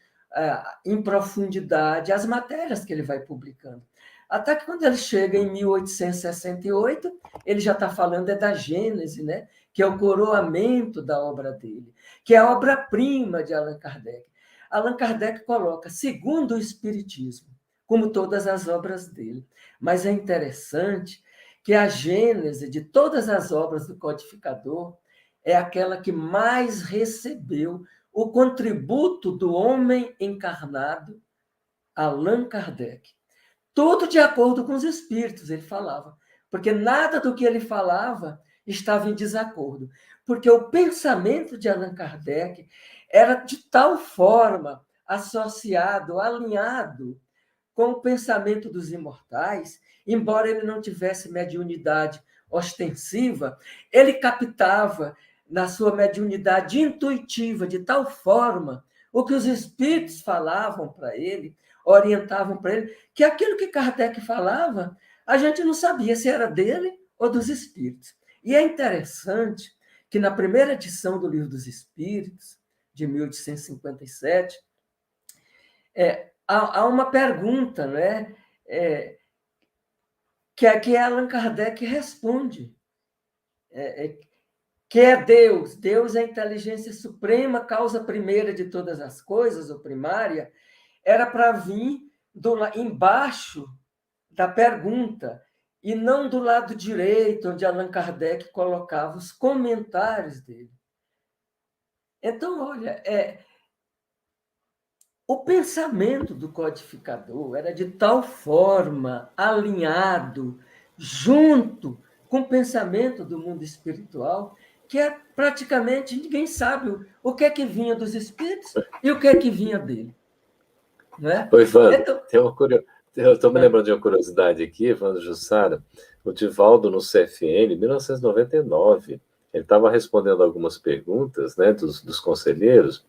Speaker 7: em profundidade as matérias que ele vai publicando. Até que quando ele chega em 1868, ele já está falando da Gênese, né? Que é o coroamento da obra dele, que é a obra-prima de Allan Kardec. Allan Kardec coloca, segundo o Espiritismo, como todas as obras dele. Mas é interessante que a Gênese de todas as obras do codificador é aquela que mais recebeu o contributo do homem encarnado, Allan Kardec. Tudo de acordo com os espíritos, ele falava. Porque nada do que ele falava estava em desacordo. Porque o pensamento de Allan Kardec era de tal forma associado, alinhado com o pensamento dos imortais, embora ele não tivesse mediunidade ostensiva, ele captava na sua mediunidade intuitiva, de tal forma, o que os espíritos falavam para ele, orientavam para ele, que aquilo que Kardec falava, a gente não sabia se era dele ou dos espíritos. E é interessante que na primeira edição do Livro dos Espíritos, de 1857, há uma pergunta, né? Que Allan Kardec responde, que é Deus. Deus é a inteligência suprema, causa primeira de todas as coisas, ou primária, era para vir embaixo da pergunta, e não do lado direito, onde Allan Kardec colocava os comentários dele. Então, olha, o pensamento do codificador era de tal forma alinhado, junto com o pensamento do mundo espiritual, que praticamente ninguém sabe o que é que vinha dos espíritos e o que é que vinha dele. Não é?
Speaker 5: Oi, Evandro, então, eu estou me lembrando de uma curiosidade aqui, Evandro Jussara. O Divaldo, no CFN, em 1999, ele estava respondendo algumas perguntas, né, dos conselheiros,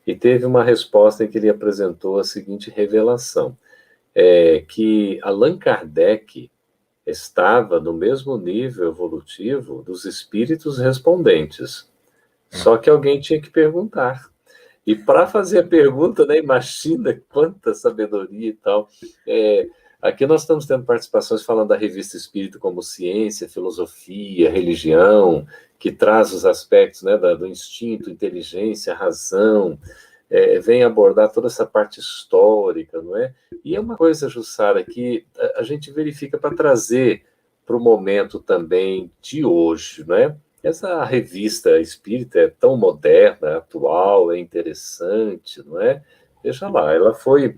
Speaker 5: e teve uma resposta em que ele apresentou a seguinte revelação, que Allan Kardec estava no mesmo nível evolutivo dos espíritos respondentes, só que alguém tinha que perguntar. E para fazer a pergunta, né, imagina quanta sabedoria e tal. Aqui nós estamos tendo participações falando da Revista Espírita como ciência, filosofia, religião, que traz os aspectos, né, do instinto, inteligência, razão, vem abordar toda essa parte histórica, não é? E é uma coisa, Jussara, que a gente verifica para trazer para o momento também de hoje, não é? Essa revista espírita é tão moderna, atual, é interessante, não é? Veja lá, ela foi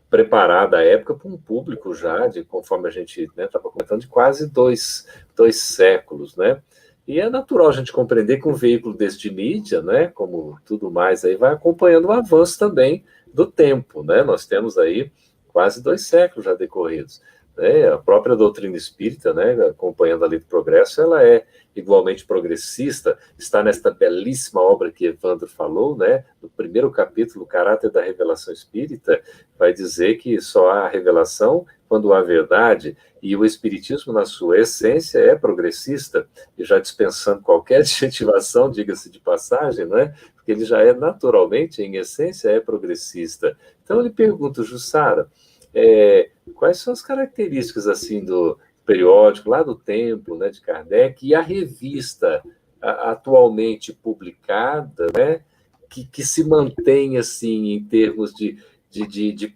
Speaker 5: preparada à época para um público já, conforme a gente estava comentando, de quase dois séculos, né? E é natural a gente compreender que um veículo desse de mídia, né, como tudo mais, aí vai acompanhando o avanço também do tempo, né? Nós temos aí quase 2 séculos já decorridos. A própria doutrina espírita, né, acompanhando a lei do progresso, ela é igualmente progressista, está nesta belíssima obra que Evandro falou, né, no primeiro capítulo, o caráter da revelação espírita, vai dizer que só há revelação quando há verdade, e o espiritismo, na sua essência, é progressista, e já dispensando qualquer adjetivação, diga-se de passagem, né, porque ele já é naturalmente, em essência, é progressista. Então, eu lhe pergunto, Jussara, quais são as características assim do periódico lá do tempo, né, de Kardec, e a revista atualmente publicada, né, que se mantém assim em termos de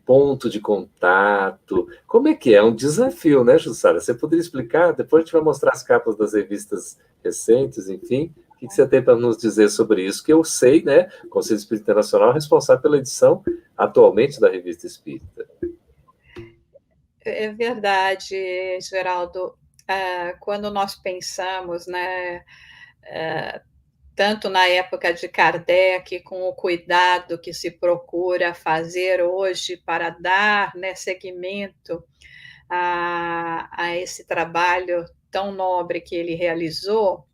Speaker 5: ponto de contato? Como é que é? É um desafio, né, Jussara? Você poderia explicar? Depois a gente vai mostrar as capas das revistas recentes, enfim. O que você tem para nos dizer sobre isso? Que eu sei, né, o Conselho Espírita Internacional é responsável pela edição atualmente da Revista Espírita.
Speaker 6: É verdade, Geraldo. Quando nós pensamos, né, tanto na época de Kardec, com o cuidado que se procura fazer hoje para dar, né, seguimento a esse trabalho tão nobre que ele realizou,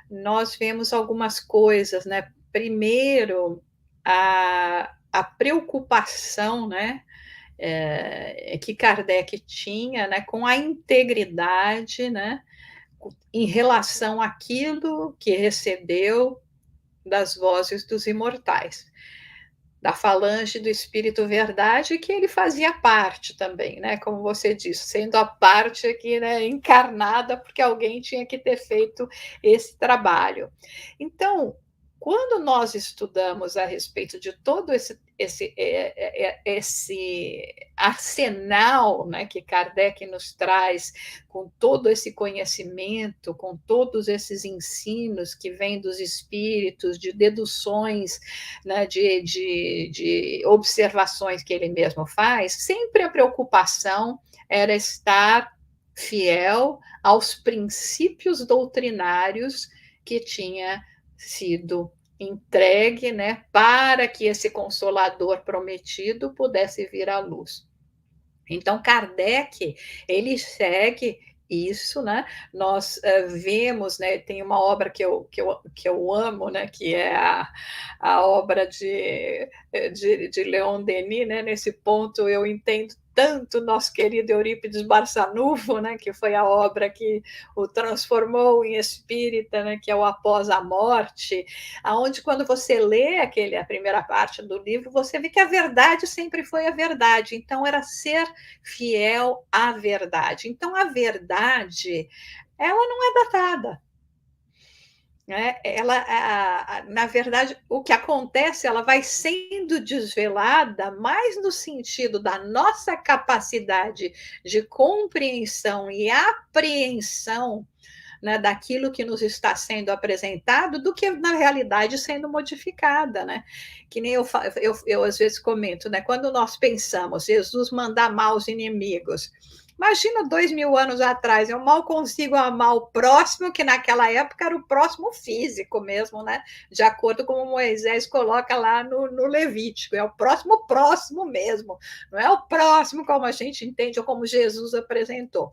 Speaker 6: nós vemos algumas coisas, né? Primeiro, a preocupação, né, que Kardec tinha, né, com a integridade, né, em relação àquilo que recebeu das vozes dos imortais, da falange do Espírito Verdade, que ele fazia parte também, né, como você disse, sendo a parte aqui, né, encarnada, porque alguém tinha que ter feito esse trabalho. Então, quando nós estudamos a respeito de todo esse arsenal, né, que Kardec nos traz, com todo esse conhecimento, com todos esses ensinos que vêm dos espíritos, de deduções, né, de observações que ele mesmo faz, sempre a preocupação era estar fiel aos princípios doutrinários que tinha sido entregue, né, para que esse consolador prometido pudesse vir à luz. Então, Kardec, ele segue isso, né? Nós vemos, né, tem uma obra que eu amo, né, que é a obra de Leon Denis, né? Nesse ponto eu entendo tanto nosso querido Eurípides Barçanufo, né, que foi a obra que o transformou em espírita, né, que é o Após a Morte, aonde quando você lê a primeira parte do livro, você vê que a verdade sempre foi a verdade, então era ser fiel à verdade. Então a verdade, ela não é datada. Na verdade, o que acontece, ela vai sendo desvelada mais no sentido da nossa capacidade de compreensão e apreensão, né, daquilo que nos está sendo apresentado, do que na realidade sendo modificada, né? Que nem eu às vezes comento, né? Quando nós pensamos Jesus manda amar os inimigos, imagina 2000 anos atrás, eu mal consigo amar o próximo, que naquela época era o próximo físico mesmo, né? De acordo com o Moisés coloca lá no Levítico, é o próximo mesmo, não é o próximo como a gente entende ou como Jesus apresentou.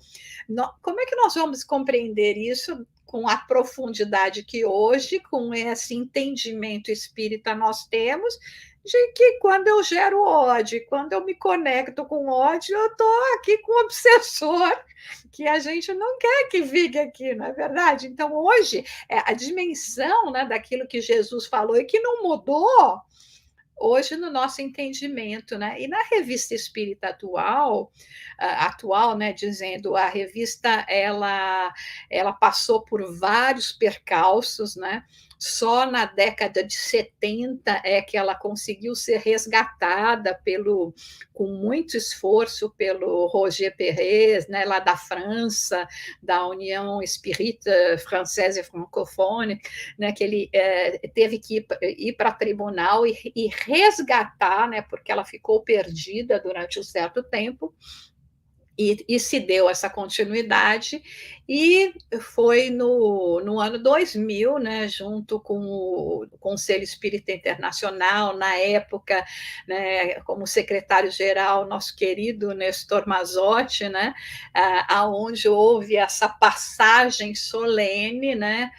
Speaker 6: Como é que nós vamos compreender isso com a profundidade que hoje, com esse entendimento espírita nós temos, de que quando eu gero ódio, quando eu me conecto com ódio, eu estou aqui com um obsessor que a gente não quer que fique aqui, não é verdade? Então, hoje, a dimensão, né, daquilo que Jesus falou e que não mudou, hoje no nosso entendimento, né? E na Revista Espírita atual, né, dizendo a revista ela passou por vários percalços, né? Só na década de 70 é que ela conseguiu ser resgatada com muito esforço pelo Roger Perez, né, lá da França, da União Espírita Française et Francophone, né, que ele teve que ir para tribunal e resgatar, né, porque ela ficou perdida durante um certo tempo. E se deu essa continuidade, e foi no ano 2000, né, junto com o Conselho Espírita Internacional, na época, né, como secretário-geral, nosso querido Nestor Mazotti, né, aonde houve essa passagem solene, né,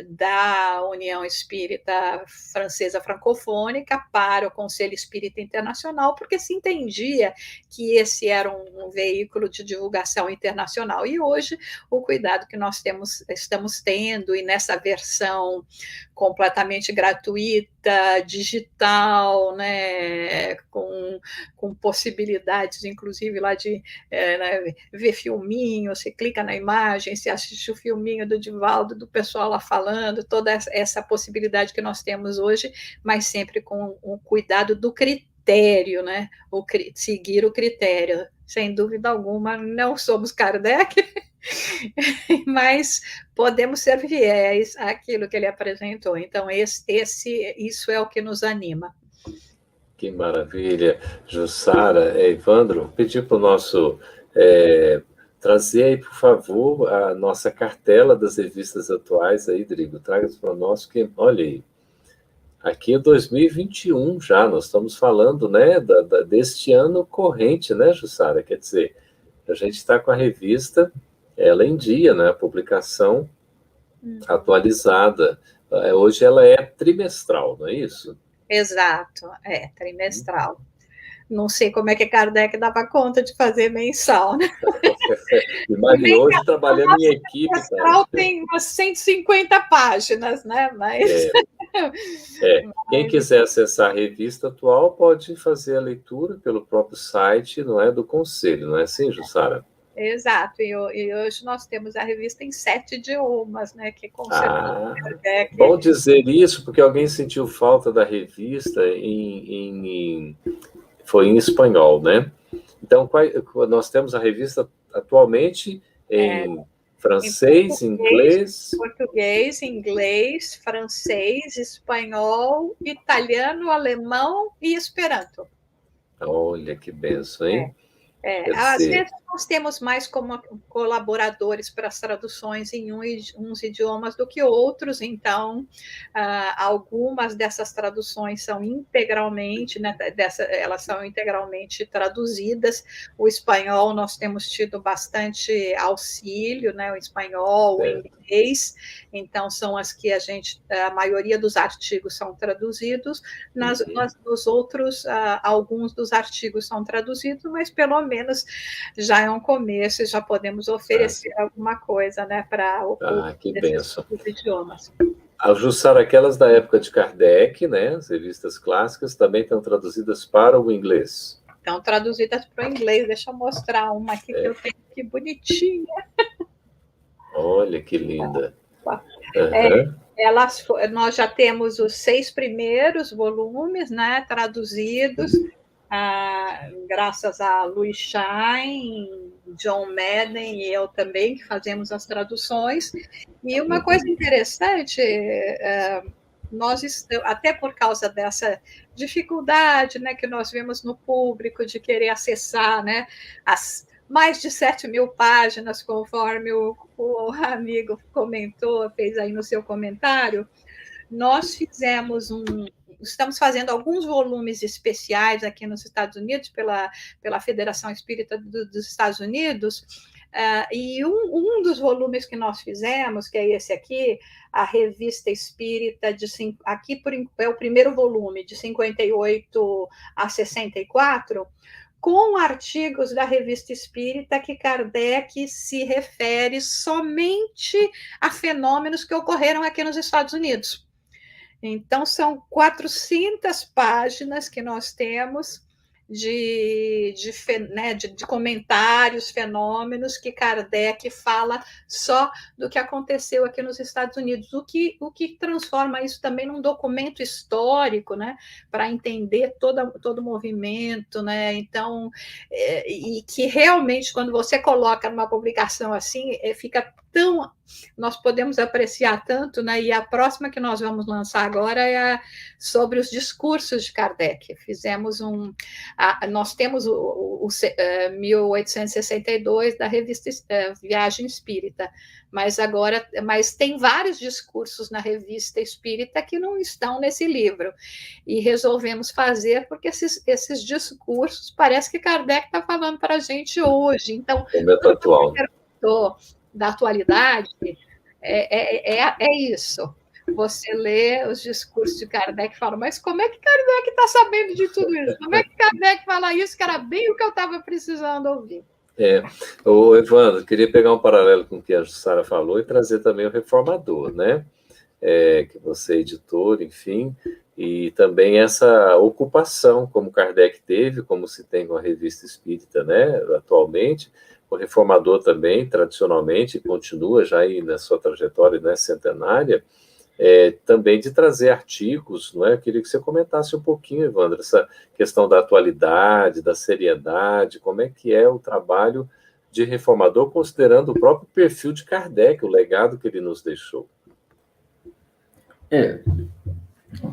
Speaker 6: da União Espírita Francesa Francofônica para o Conselho Espírita Internacional, porque se entendia que esse era um veículo de divulgação internacional. E hoje, o cuidado que nós estamos tendo, e nessa versão completamente gratuita, digital, né, com possibilidades, inclusive, lá de né, ver filminho, você clica na imagem, você assiste o filminho do Divaldo, do pessoal lá falando, toda essa possibilidade que nós temos hoje, mas sempre com o cuidado do critério, né? Seguir o critério. Sem dúvida alguma, não somos Kardec, mas podemos ser fiéis àquilo que ele apresentou. Então, isso é o que nos anima.
Speaker 5: Que maravilha. Jussara, Evandro, pedir para o nosso... trazer aí, por favor, a nossa cartela das revistas atuais aí, Drigo. Traga para nós, que, olha aí, aqui é 2021 já, nós estamos falando, né, deste ano corrente, né, Jussara? Quer dizer, a gente está com a revista, ela em dia, né, a publicação atualizada. Hoje ela é trimestral, não é isso?
Speaker 6: Exato, trimestral. Não sei como é que Kardec dava conta de fazer mensal, né?
Speaker 5: Mas hoje, trabalhando em equipe...
Speaker 6: Mensal tem umas 150 páginas, né? Mas...
Speaker 5: Quem quiser acessar a revista atual pode fazer a leitura pelo próprio site, não é, do Conselho, não é assim, Jussara?
Speaker 6: Exato, e hoje nós temos a revista em 7 idiomas, né? Que Kardec...
Speaker 5: Bom dizer isso, porque alguém sentiu falta da revista foi em espanhol, né? Então, nós temos a revista atualmente em francês,
Speaker 6: português, inglês, francês, espanhol, italiano, alemão e esperanto.
Speaker 5: Olha que benção, hein?
Speaker 6: Às vezes nós temos mais como colaboradores para as traduções em uns idiomas do que outros, então algumas dessas traduções são integralmente, né, elas são integralmente traduzidas. O espanhol nós temos tido bastante auxílio, né, o espanhol, o inglês, então são as que a maioria dos artigos são traduzidos, nos outros alguns dos artigos são traduzidos, mas pelo menos já é um começo e já podemos oferecer alguma coisa, né, para o
Speaker 5: benção.
Speaker 6: idiomas.
Speaker 5: A Jussara, aquelas da época de Kardec, né, as revistas clássicas, também estão traduzidas para o inglês.
Speaker 6: Estão traduzidas para o inglês. Deixa eu mostrar uma aqui que eu tenho, que bonitinha.
Speaker 5: Olha que linda.
Speaker 6: Nós já temos os 6 primeiros volumes, né, traduzidos, graças a Louis Shine, John Madden e eu também, que fazemos as traduções. E uma coisa interessante, nós, até por causa dessa dificuldade, né, que nós vemos no público de querer acessar, né, as mais de 7.000 páginas, conforme o amigo comentou, fez aí no seu comentário, nós estamos fazendo alguns volumes especiais aqui nos Estados Unidos, pela Federação Espírita dos Estados Unidos, e um dos volumes que nós fizemos, que é esse aqui, a Revista Espírita, aqui é o primeiro volume, de 58 a 64, com artigos da Revista Espírita que Kardec se refere somente a fenômenos que ocorreram aqui nos Estados Unidos. Então, são 400 páginas que nós temos de comentários, fenômenos, que Kardec fala só do que aconteceu aqui nos Estados Unidos, o que transforma isso também num documento histórico, né, para entender todo o movimento, né? Então, e que realmente, quando você coloca numa publicação assim, fica tão... Nós podemos apreciar tanto, né? E a próxima que nós vamos lançar agora é sobre os discursos de Kardec. Fizemos nós temos o 1862 da revista Viagem Espírita, mas tem vários discursos na revista Espírita que não estão nesse livro, e resolvemos fazer porque esses discursos parece que Kardec está falando para a gente hoje. Então,
Speaker 5: atual.
Speaker 6: Da atualidade, é isso. Você lê os discursos de Kardec e fala, mas como é que Kardec está sabendo de tudo isso? Como é que Kardec fala isso, que era bem o que eu estava precisando ouvir?
Speaker 5: O Evandro, queria pegar um paralelo com o que a Jussara falou e trazer também o Reformador, né? Que você é editor, enfim, e também essa ocupação como Kardec teve, como se tem com a Revista Espírita, né, atualmente. O Reformador também, tradicionalmente, continua já aí na sua trajetória, né, centenária, também de trazer artigos, não é? Eu queria que você comentasse um pouquinho, Evandro, essa questão da atualidade, da seriedade, como é que é o trabalho de Reformador, considerando o próprio perfil de Kardec, o legado que ele nos deixou.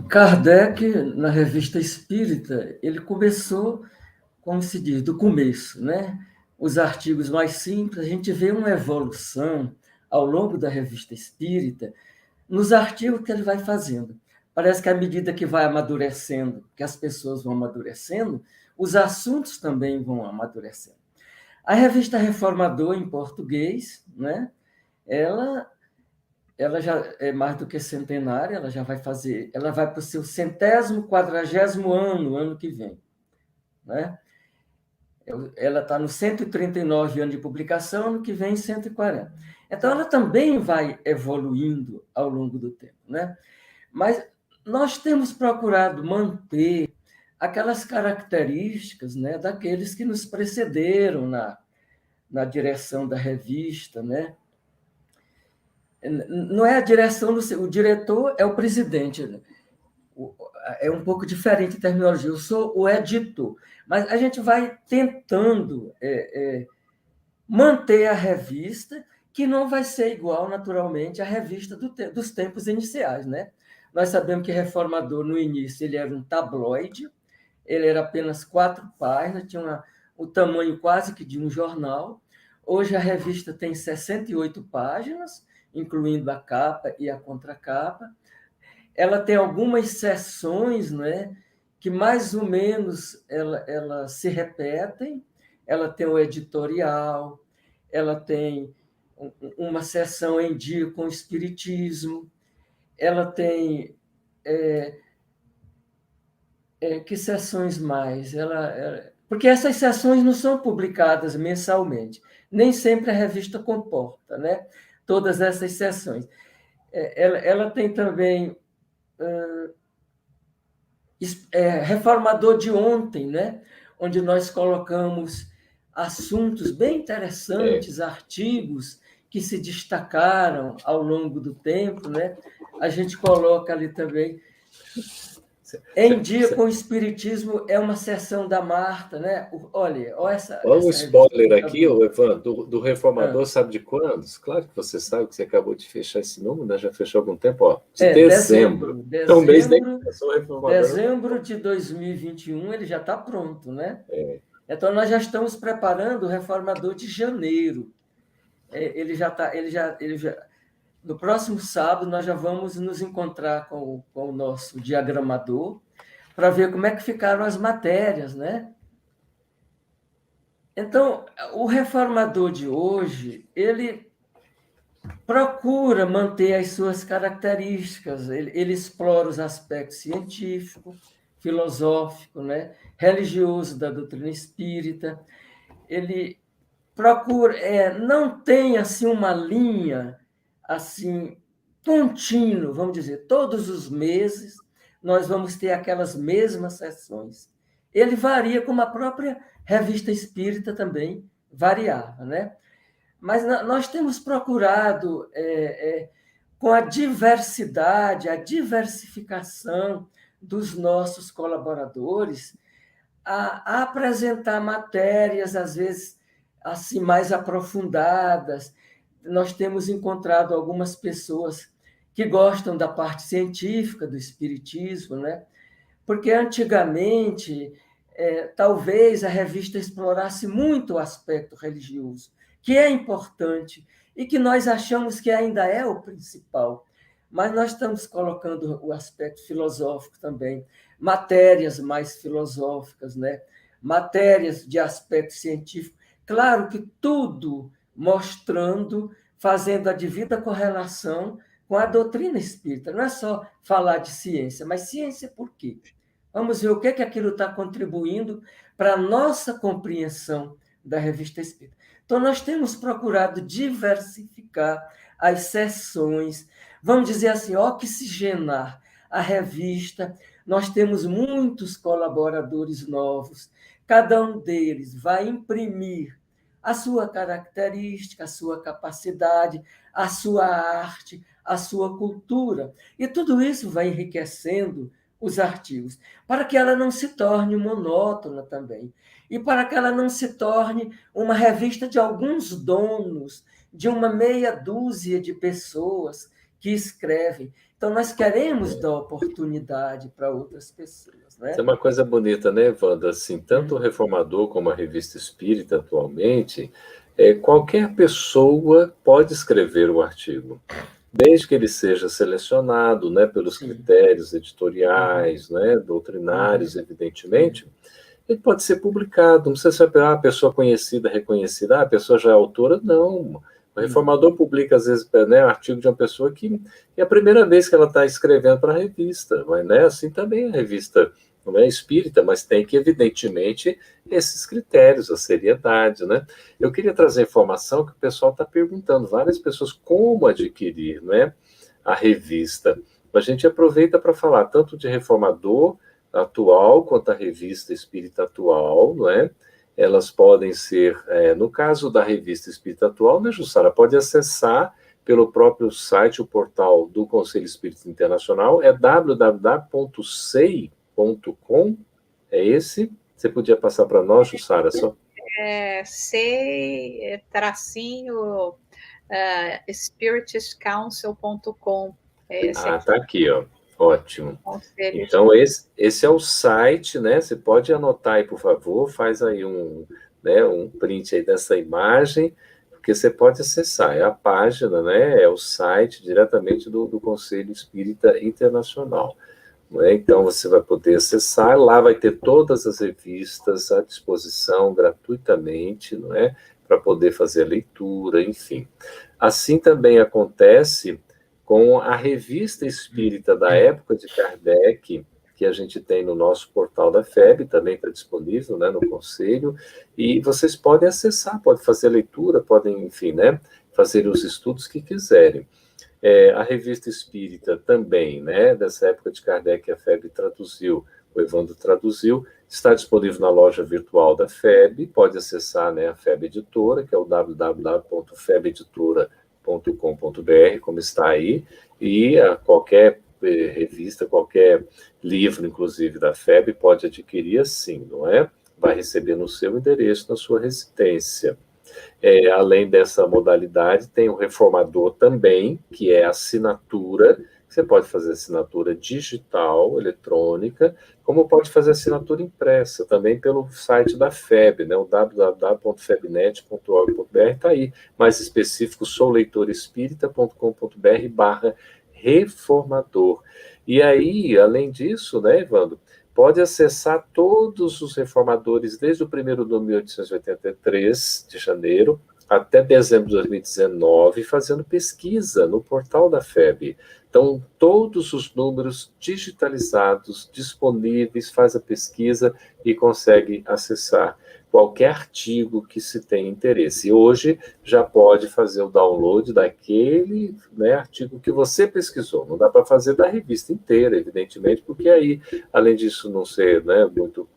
Speaker 7: Kardec, na Revista Espírita, ele começou, como se diz, do começo, né? Os artigos mais simples, a gente vê uma evolução ao longo da Revista Espírita, nos artigos que ele vai fazendo. Parece que à medida que vai amadurecendo, que as pessoas vão amadurecendo, os assuntos também vão amadurecendo. A Revista Reformador, em português, né? Ela já é mais do que centenária, ela vai para o seu 140º ano que vem, né? Ela está no 139 anos de publicação, ano que vem 140. Então, ela também vai evoluindo ao longo do tempo, né? Mas nós temos procurado manter aquelas características, né, daqueles que nos precederam na direção da revista, né? Não é a direção, o diretor é o presidente. É um pouco diferente a terminologia. Eu sou o editor. Mas a gente vai tentando manter a revista, que não vai ser igual, naturalmente, à revista dos tempos iniciais, né? Nós sabemos que Reformador, no início, ele era um tabloide, ele era apenas 4 páginas, tinha o tamanho quase que de um jornal. Hoje a revista tem 68 páginas, incluindo a capa e a contracapa. Ela tem algumas seções, né, que mais ou menos ela se repetem. Ela tem o editorial, ela tem uma seção em dia com o espiritismo, ela tem... que seções mais? Porque essas seções não são publicadas mensalmente. Nem sempre a revista comporta, né, todas essas seções. Ela tem também... Reformador de ontem, né? Onde nós colocamos assuntos bem interessantes, artigos que se destacaram ao longo do tempo, né? A gente coloca ali também. Em Dia com o Espiritismo é uma seção da Marta, né? Olha essa
Speaker 5: um spoiler aqui, Evandro, do Reformador, sabe de quando? Claro que você sabe, que você acabou de fechar esse número, né? Já fechou há algum tempo, ó. De dezembro. Então, mês da começou o Reformador.
Speaker 7: Dezembro de 2021, ele já está pronto, né? Então, nós já estamos preparando o Reformador de janeiro. No próximo sábado, nós já vamos nos encontrar com o nosso diagramador para ver como é que ficaram as matérias, né? Então, o Reformador de hoje, ele procura manter as suas características, ele explora os aspectos científico, filosófico, né? Religioso da doutrina espírita. Ele procura... não tem assim, uma linha... assim, contínuo, vamos dizer, todos os meses, nós vamos ter aquelas mesmas sessões. Ele varia, como a própria Revista Espírita também variava, né? Mas nós temos procurado, com a diversidade, a diversificação dos nossos colaboradores, a apresentar matérias, às vezes, assim, mais aprofundadas. Nós temos encontrado algumas pessoas que gostam da parte científica do espiritismo, né? Porque antigamente, talvez a revista explorasse muito o aspecto religioso, que é importante e que nós achamos que ainda é o principal. Mas nós estamos colocando o aspecto filosófico também, matérias mais filosóficas, né? Matérias de aspecto científico. Claro que tudo mostrando, fazendo a devida correlação com a doutrina espírita. Não é só falar de ciência, mas ciência por quê? Vamos ver o que aquilo está contribuindo para a nossa compreensão da Revista Espírita. Então, nós temos procurado diversificar as sessões, vamos dizer assim, oxigenar a revista. Nós temos muitos colaboradores novos, cada um deles vai imprimir a sua característica, a sua capacidade, a sua arte, a sua cultura. E tudo isso vai enriquecendo os artigos, para que ela não se torne monótona também, e para que ela não se torne uma revista de alguns donos, de uma meia dúzia de pessoas que escrevem. Então, nós queremos dar oportunidade para outras pessoas. Né?
Speaker 5: Isso é uma coisa bonita, né, Wanda? Assim, tanto o Reformador como a Revista Espírita, atualmente, qualquer pessoa pode escrever o artigo, desde que ele seja selecionado, né, pelos critérios editoriais, né, doutrinários, evidentemente. Ele pode ser publicado, não precisa ser a pessoa conhecida, reconhecida, a pessoa já é autora, não. O Reformador publica, às vezes, né, um artigo de uma pessoa que é a primeira vez que ela está escrevendo para a revista, mas, né, assim também a revista não é espírita, mas tem que, evidentemente, esses critérios, a seriedade, né? Eu queria trazer informação que o pessoal está perguntando, várias pessoas, como adquirir, né, a revista. A gente aproveita para falar tanto de Reformador atual quanto a Revista Espírita atual, não é? Elas podem ser, no caso da Revista Espírita atual, né, Jussara, pode acessar pelo próprio site, o portal do Conselho Espírita Internacional, é www.sei.com, é esse? Você podia passar para nós, Jussara, só?
Speaker 6: sei-spiritiscouncil.com.
Speaker 5: Tá aqui, ó. Ótimo. Então, esse é o site, né? Você pode anotar aí, por favor, faz aí um print aí dessa imagem, porque você pode acessar, é a página, né? É o site diretamente do Conselho Espírita Internacional. Né? Então, você vai poder acessar, lá vai ter todas as revistas à disposição gratuitamente, não é? Para poder fazer a leitura, enfim. Assim também acontece com a Revista Espírita da época de Kardec, que a gente tem no nosso portal da FEB, também está disponível, né, no Conselho, e vocês podem acessar, podem fazer a leitura, podem, enfim, né, fazer os estudos que quiserem. A Revista Espírita também, né, dessa época de Kardec, a FEB traduziu, o Evandro traduziu, está disponível na loja virtual da FEB, pode acessar, né, a FEB Editora, que é o www.febeditora.com.br, como está aí, e qualquer revista, qualquer livro, inclusive da FEB, pode adquirir assim, não é? Vai receber no seu endereço, na sua residência. Além dessa modalidade, tem o Reformador também, que é a assinatura. Você pode fazer assinatura digital, eletrônica, como pode fazer assinatura impressa, também pelo site da FEB, né, o www.febnet.org.br, está aí, mais específico, souleitorespírita.com.br/reformador. E aí, além disso, né, Evandro, pode acessar todos os reformadores, desde o primeiro de 1883, de janeiro, até dezembro de 2019, fazendo pesquisa no portal da FEB. Então, todos os números digitalizados, disponíveis, faz a pesquisa e consegue acessar. qualquer artigo que se tenha interesse. E hoje já pode fazer o download daquele, né, artigo que você pesquisou. Não dá para fazer da revista inteira, evidentemente, porque aí, além disso não ser, né, muito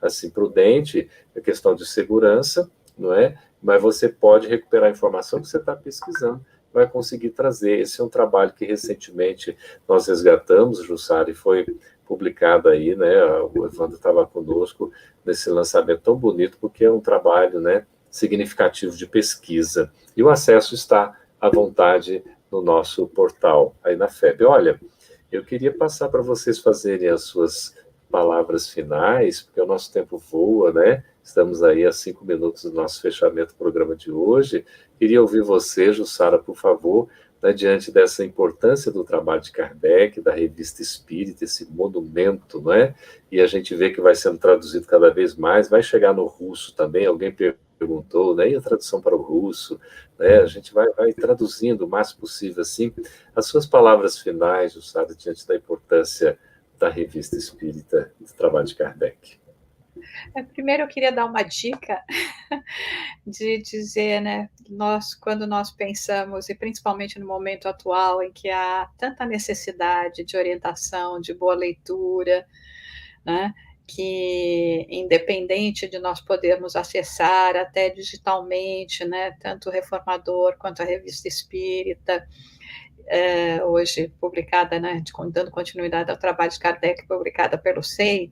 Speaker 5: assim prudente, é questão de segurança, não é? Mas você pode recuperar a informação que você está pesquisando, vai conseguir trazer. Esse é um trabalho que recentemente nós resgatamos, Jussara, e foi publicado aí, né? O Evandro estava conosco nesse lançamento tão bonito, porque é um trabalho, né, significativo de pesquisa. E o acesso está à vontade no nosso portal, aí na FEB. Olha, eu queria passar para vocês fazerem as suas palavras finais, porque o nosso tempo voa, né? Estamos aí a 5 minutos do nosso fechamento do programa de hoje. Queria ouvir você, Jussara, por favor, né, diante dessa importância do trabalho de Kardec, da Revista Espírita, esse monumento, não é? E a gente vê que vai sendo traduzido cada vez mais, vai chegar no russo também, alguém perguntou, né? E a tradução para o russo, né? A gente vai traduzindo o mais possível assim. As suas palavras finais, Jussara, diante da importância da Revista Espírita, do trabalho de Kardec.
Speaker 6: Primeiro, eu queria dar uma dica de dizer, né, quando nós pensamos, e principalmente no momento atual, em que há tanta necessidade de orientação, de boa leitura, né, que independente de nós podermos acessar até digitalmente, né, tanto o Reformador quanto a Revista Espírita, hoje publicada, né, dando continuidade ao trabalho de Kardec, publicada pelo SEI,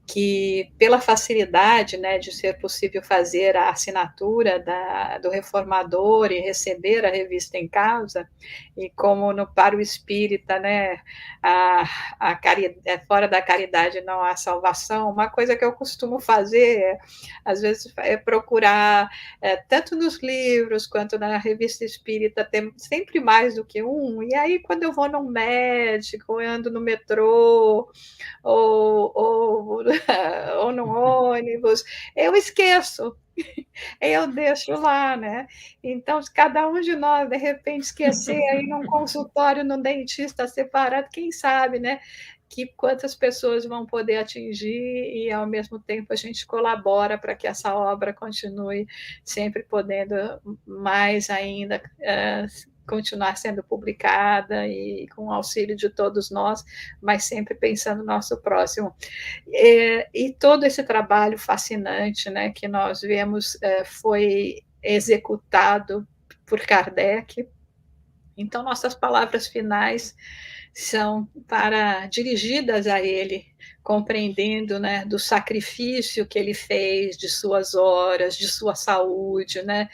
Speaker 6: que pela facilidade, né, de ser possível fazer a assinatura do Reformador e receber a revista em casa, e como para o espírita, né, fora da caridade não há salvação, uma coisa que eu costumo fazer, às vezes, é procurar, tanto nos livros quanto na revista espírita, tem sempre mais do que um, e aí quando eu vou num médico, eu ando no metrô, ou no ônibus, eu esqueço, eu deixo lá, né? Então, se cada um de nós, de repente, esquecer aí num consultório, num dentista separado, quem sabe, né? Que quantas pessoas vão poder atingir e, ao mesmo tempo, a gente colabora para que essa obra continue sempre podendo mais ainda continuar sendo publicada e com o auxílio de todos nós, mas sempre pensando no nosso próximo. E todo esse trabalho fascinante, né, que nós vemos foi executado por Kardec. Então, nossas palavras finais são dirigidas a ele, compreendendo, né, do sacrifício que ele fez, de suas horas, de sua saúde, né,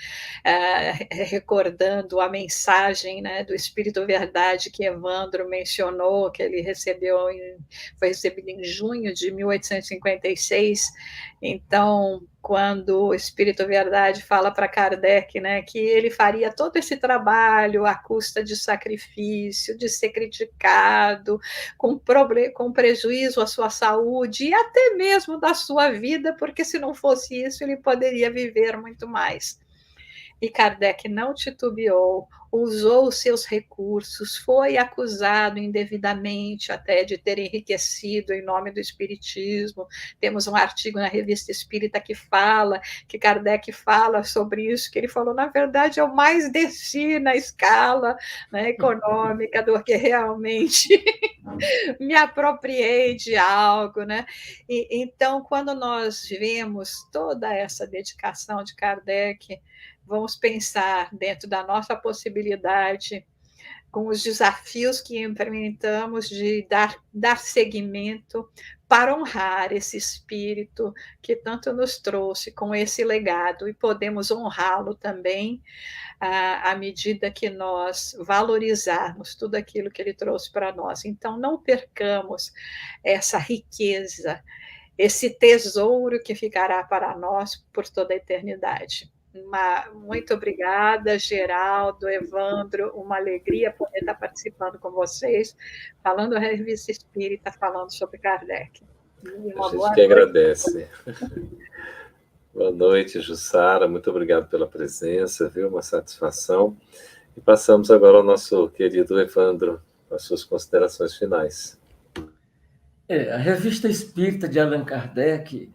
Speaker 6: recordando a mensagem, né, do Espírito Verdade que Evandro mencionou, que ele foi recebido em junho de 1856. Então, quando o Espírito Verdade fala para Kardec, né, que ele faria todo esse trabalho à custa de sacrifício, de ser criticado, com prejuízo à sua saúde e até mesmo da sua vida, porque se não fosse isso, ele poderia viver muito mais. E Kardec não titubeou, usou os seus recursos, foi acusado indevidamente até de ter enriquecido em nome do Espiritismo. Temos um artigo na Revista Espírita que Kardec fala sobre isso, que ele falou, na verdade, eu mais desci na escala, né, econômica do que realmente me apropriei de algo, né? Então, quando nós vemos toda essa dedicação de Kardec, vamos pensar dentro da nossa possibilidade, com os desafios que implementamos de dar seguimento para honrar esse espírito que tanto nos trouxe com esse legado, e podemos honrá-lo também à medida que nós valorizarmos tudo aquilo que ele trouxe para nós. Então, não percamos essa riqueza, esse tesouro que ficará para nós por toda a eternidade. Muito obrigada, Geraldo, Evandro, uma alegria poder estar participando com vocês, falando a Revista Espírita, falando sobre Kardec.
Speaker 5: A gente que agradece. Boa noite, Jussara, muito obrigado pela presença, viu? Uma satisfação. E passamos agora ao nosso querido Evandro, com as suas considerações finais.
Speaker 7: A Revista Espírita de Allan Kardec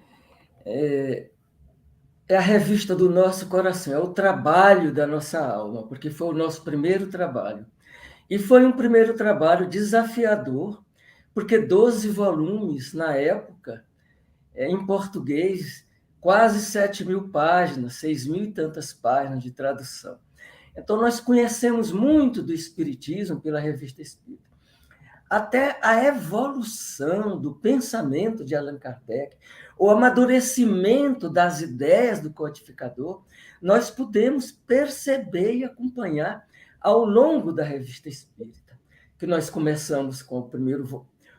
Speaker 7: é a revista do nosso coração, é o trabalho da nossa alma, porque foi o nosso primeiro trabalho. E foi um primeiro trabalho desafiador, porque 12 volumes na época, em português, quase 7.000 páginas, 6.000 e tantas páginas de tradução. Então, nós conhecemos muito do Espiritismo pela Revista Espírita. Até a evolução do pensamento de Allan Kardec, o amadurecimento das ideias do codificador, nós podemos perceber e acompanhar ao longo da Revista Espírita, que nós começamos com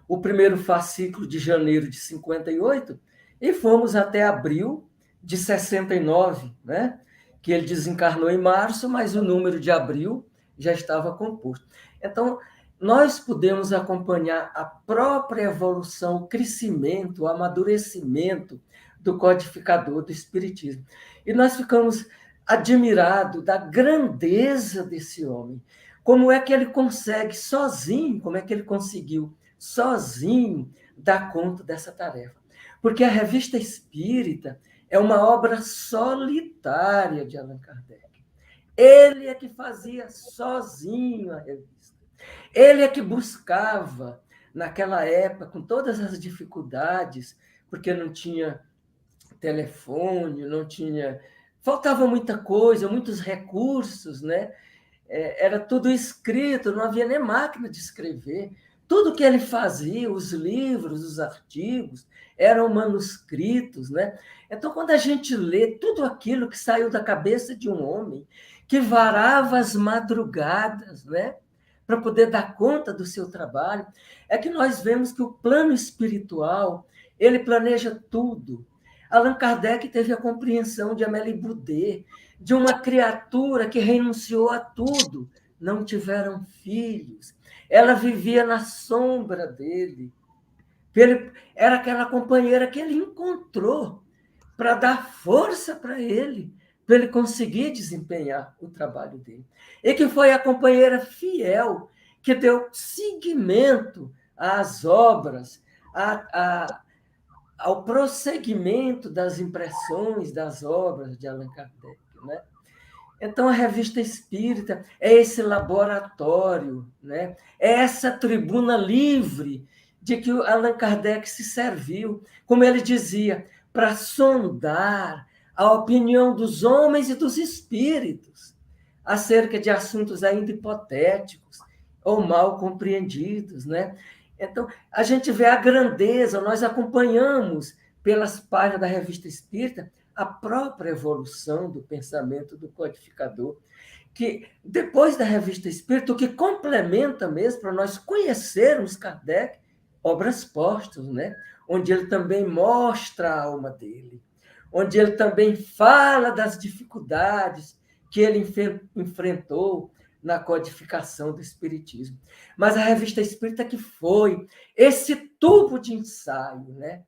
Speaker 7: o primeiro fascículo de janeiro de 58 e fomos até abril de 69, né? Que ele desencarnou em março, mas o número de abril já estava composto. Então, nós podemos acompanhar a própria evolução, o crescimento, o amadurecimento do codificador do Espiritismo. E nós ficamos admirados da grandeza desse homem. Como é que ele consegue sozinho, como é que ele conseguiu sozinho dar conta dessa tarefa? Porque a Revista Espírita é uma obra solitária de Allan Kardec. Ele é que fazia sozinho a revista. Ele é que buscava, naquela época, com todas as dificuldades, porque não tinha telefone, não tinha... Faltava muita coisa, muitos recursos, né? Era tudo escrito, não havia nem máquina de escrever. Tudo que ele fazia, os livros, os artigos, eram manuscritos, né? Então, quando a gente lê tudo aquilo que saiu da cabeça de um homem, que varava as madrugadas, né? Para poder dar conta do seu trabalho, é que nós vemos que o plano espiritual, ele planeja tudo. Allan Kardec teve a compreensão de Amélie Boudet, de uma criatura que renunciou a tudo, não tiveram filhos, ela vivia na sombra dele. Era aquela companheira que ele encontrou para dar força para ele conseguir desempenhar o trabalho dele. E que foi a companheira fiel que deu seguimento às obras, ao prosseguimento das impressões das obras de Allan Kardec, né? Então, a Revista Espírita é esse laboratório, né? É essa tribuna livre de que Allan Kardec se serviu, como ele dizia, para sondar a opinião dos homens e dos espíritos acerca de assuntos ainda hipotéticos ou mal compreendidos, né? Então, a gente vê a grandeza, nós acompanhamos pelas páginas da Revista Espírita a própria evolução do pensamento do codificador, que depois da Revista Espírita, o que complementa mesmo para nós conhecermos Kardec, obras póstumas, né? Onde ele também mostra a alma dele, onde ele também fala das dificuldades que ele enfrentou na codificação do Espiritismo. Mas a Revista Espírita que foi esse tubo de ensaio, né?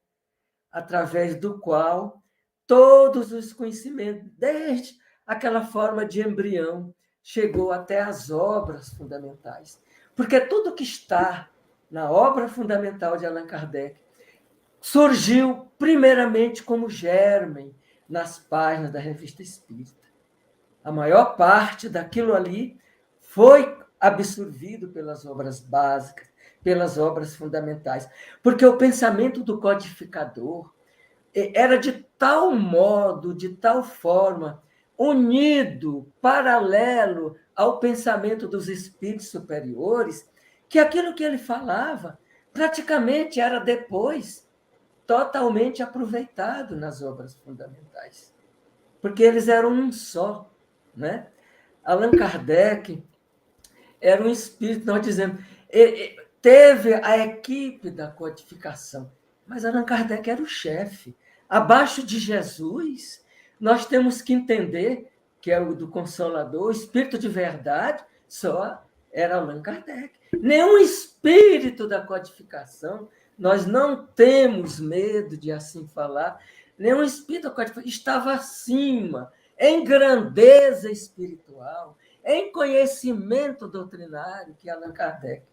Speaker 7: Através do qual todos os conhecimentos, desde aquela forma de embrião, chegou até as obras fundamentais. Porque tudo que está na obra fundamental de Allan Kardec surgiu primeiramente como germe nas páginas da Revista Espírita. A maior parte daquilo ali foi absorvido pelas obras básicas, pelas obras fundamentais, porque o pensamento do codificador era de tal modo, de tal forma, unido, paralelo ao pensamento dos espíritos superiores, que aquilo que ele falava praticamente era depois totalmente aproveitado nas obras fundamentais, porque eles eram um só, né? Allan Kardec era um espírito, nós dizemos, teve a equipe da codificação, mas Allan Kardec era o chefe. Abaixo de Jesus, nós temos que entender que é o do Consolador, o espírito de verdade, só era Allan Kardec. Nenhum espírito da codificação, nós não temos medo de assim falar, nenhum espírito da codificação estava acima, em grandeza espiritual, em conhecimento doutrinário que Allan Kardec.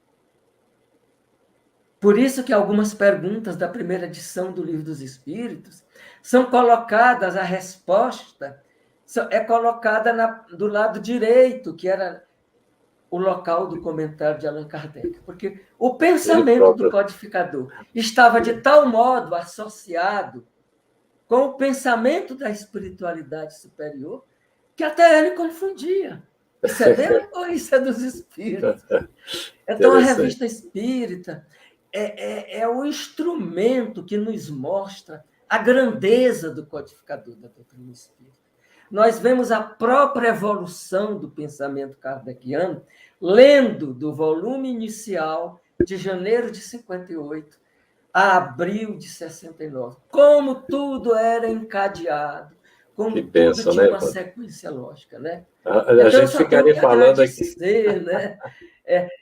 Speaker 7: Por isso que algumas perguntas da primeira edição do Livro dos Espíritos são colocadas, a resposta é colocada do lado direito, que era o local do comentário de Allan Kardec, porque o pensamento do codificador estava de tal modo associado com o pensamento da espiritualidade superior que até ele confundia. Isso é dele ou isso é dos espíritos? Então, a Revista Espírita é o instrumento que nos mostra a grandeza do codificador da doutrina espírita. Nós vemos a própria evolução do pensamento kardeciano lendo do volume inicial de janeiro de 58 a abril de 69. Como tudo era encadeado, como tudo tinha uma sequência lógica, né?
Speaker 5: A gente ficaria falando aqui.
Speaker 7: Né?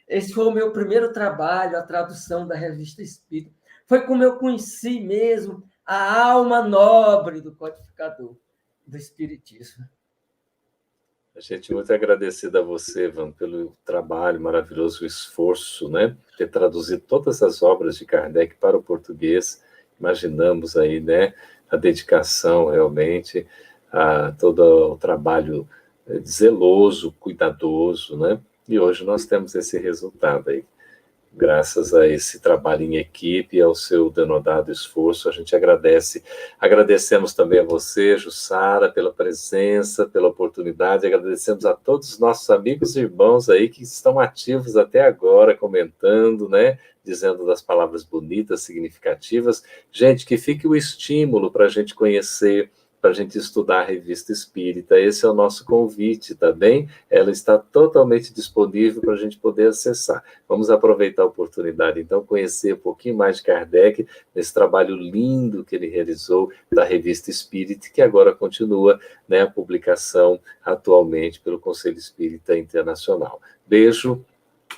Speaker 7: Esse foi o meu primeiro trabalho, a tradução da Revista Espírita. Foi como eu conheci mesmo a alma nobre do codificador do Espiritismo.
Speaker 5: A gente muito agradecido a você, Ivan, pelo trabalho maravilhoso, o esforço, né? Ter traduzido todas as obras de Kardec para o português. Imaginamos aí, né? A dedicação realmente, a todo o trabalho zeloso, cuidadoso, né? E hoje nós temos esse resultado aí. Graças a esse trabalho em equipe e ao seu denodado esforço, a gente agradece. Agradecemos também a você, Jussara, pela presença, pela oportunidade. Agradecemos a todos os nossos amigos e irmãos aí que estão ativos até agora, comentando, né? Dizendo das palavras bonitas, significativas. Gente, que fique o estímulo para a gente conhecer, para a gente estudar a Revista Espírita. Esse é o nosso convite, tá bem? Ela está totalmente disponível para a gente poder acessar. Vamos aproveitar a oportunidade, então, conhecer um pouquinho mais de Kardec, nesse trabalho lindo que ele realizou da Revista Espírita, que agora continua, né, a publicação atualmente pelo Conselho Espírita Internacional. Beijo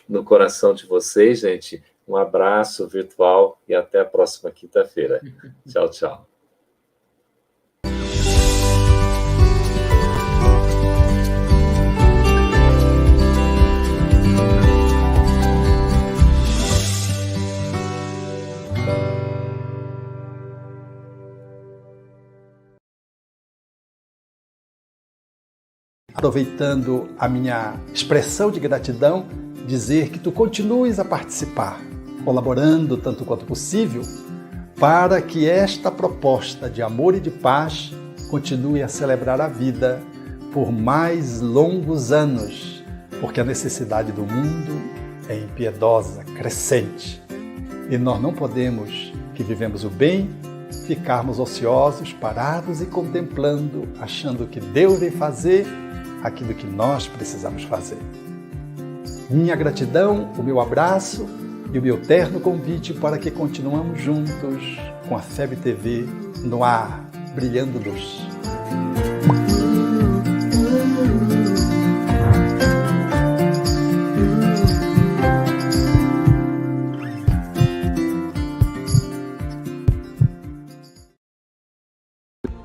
Speaker 5: no coração de vocês, gente. Um abraço virtual e até a próxima quinta-feira. Tchau, tchau.
Speaker 8: Aproveitando a minha expressão de gratidão, dizer que tu continues a participar, colaborando tanto quanto possível, para que esta proposta de amor e de paz continue a celebrar a vida por mais longos anos, porque a necessidade do mundo é impiedosa, crescente. E nós não podemos, que vivemos o bem, ficarmos ociosos, parados e contemplando, achando que Deus vem fazer aquilo que nós precisamos fazer. Minha gratidão, o meu abraço e o meu terno convite para que continuamos juntos com a FEB TV no ar, brilhando luz.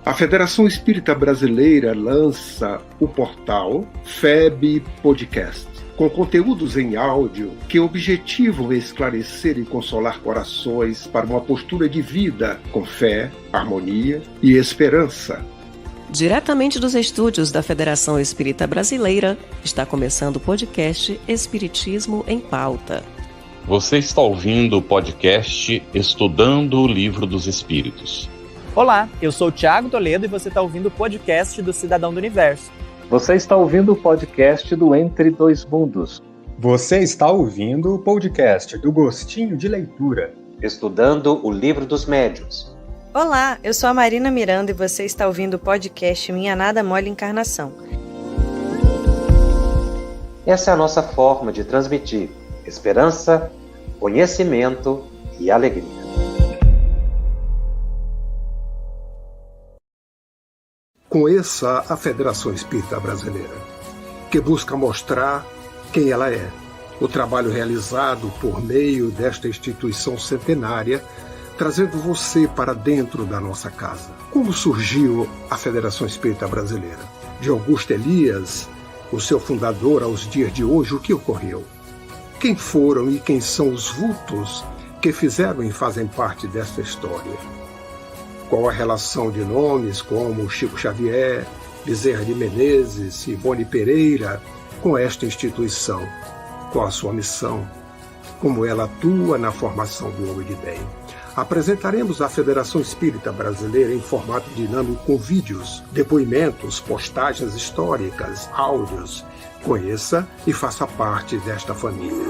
Speaker 9: A Federação Espírita Brasileira lança o portal FEB Podcast, com conteúdos em áudio que objetivam esclarecer e consolar corações para uma postura de vida com fé, harmonia e esperança.
Speaker 10: Diretamente dos estúdios da Federação Espírita Brasileira, está começando o podcast Espiritismo em Pauta.
Speaker 11: Você está ouvindo o podcast Estudando o Livro dos Espíritos.
Speaker 12: Olá, eu sou o Thiago Toledo e você está ouvindo o podcast do Cidadão do Universo.
Speaker 13: Você está ouvindo o podcast do Entre Dois Mundos.
Speaker 14: Você está ouvindo o podcast do Gostinho de Leitura.
Speaker 15: Estudando o Livro dos Médiuns.
Speaker 16: Olá, eu sou a Marina Miranda e você está ouvindo o podcast Minha Nada Mole Encarnação.
Speaker 15: Essa é a nossa forma de transmitir esperança, conhecimento e alegria.
Speaker 9: Conheça a Federação Espírita Brasileira, que busca mostrar quem ela é. O trabalho realizado por meio desta instituição centenária, trazendo você para dentro da nossa casa. Como surgiu a Federação Espírita Brasileira? De Augusto Elias, o seu fundador, aos dias de hoje, o que ocorreu? Quem foram e quem são os vultos que fizeram e fazem parte desta história. Qual a relação de nomes como Chico Xavier, Bezerra de Menezes, Ivone Pereira com esta instituição? Qual a sua missão? Como ela atua na formação do homem de bem? Apresentaremos a Federação Espírita Brasileira em formato dinâmico com vídeos, depoimentos, postagens históricas, áudios. Conheça e faça parte desta família.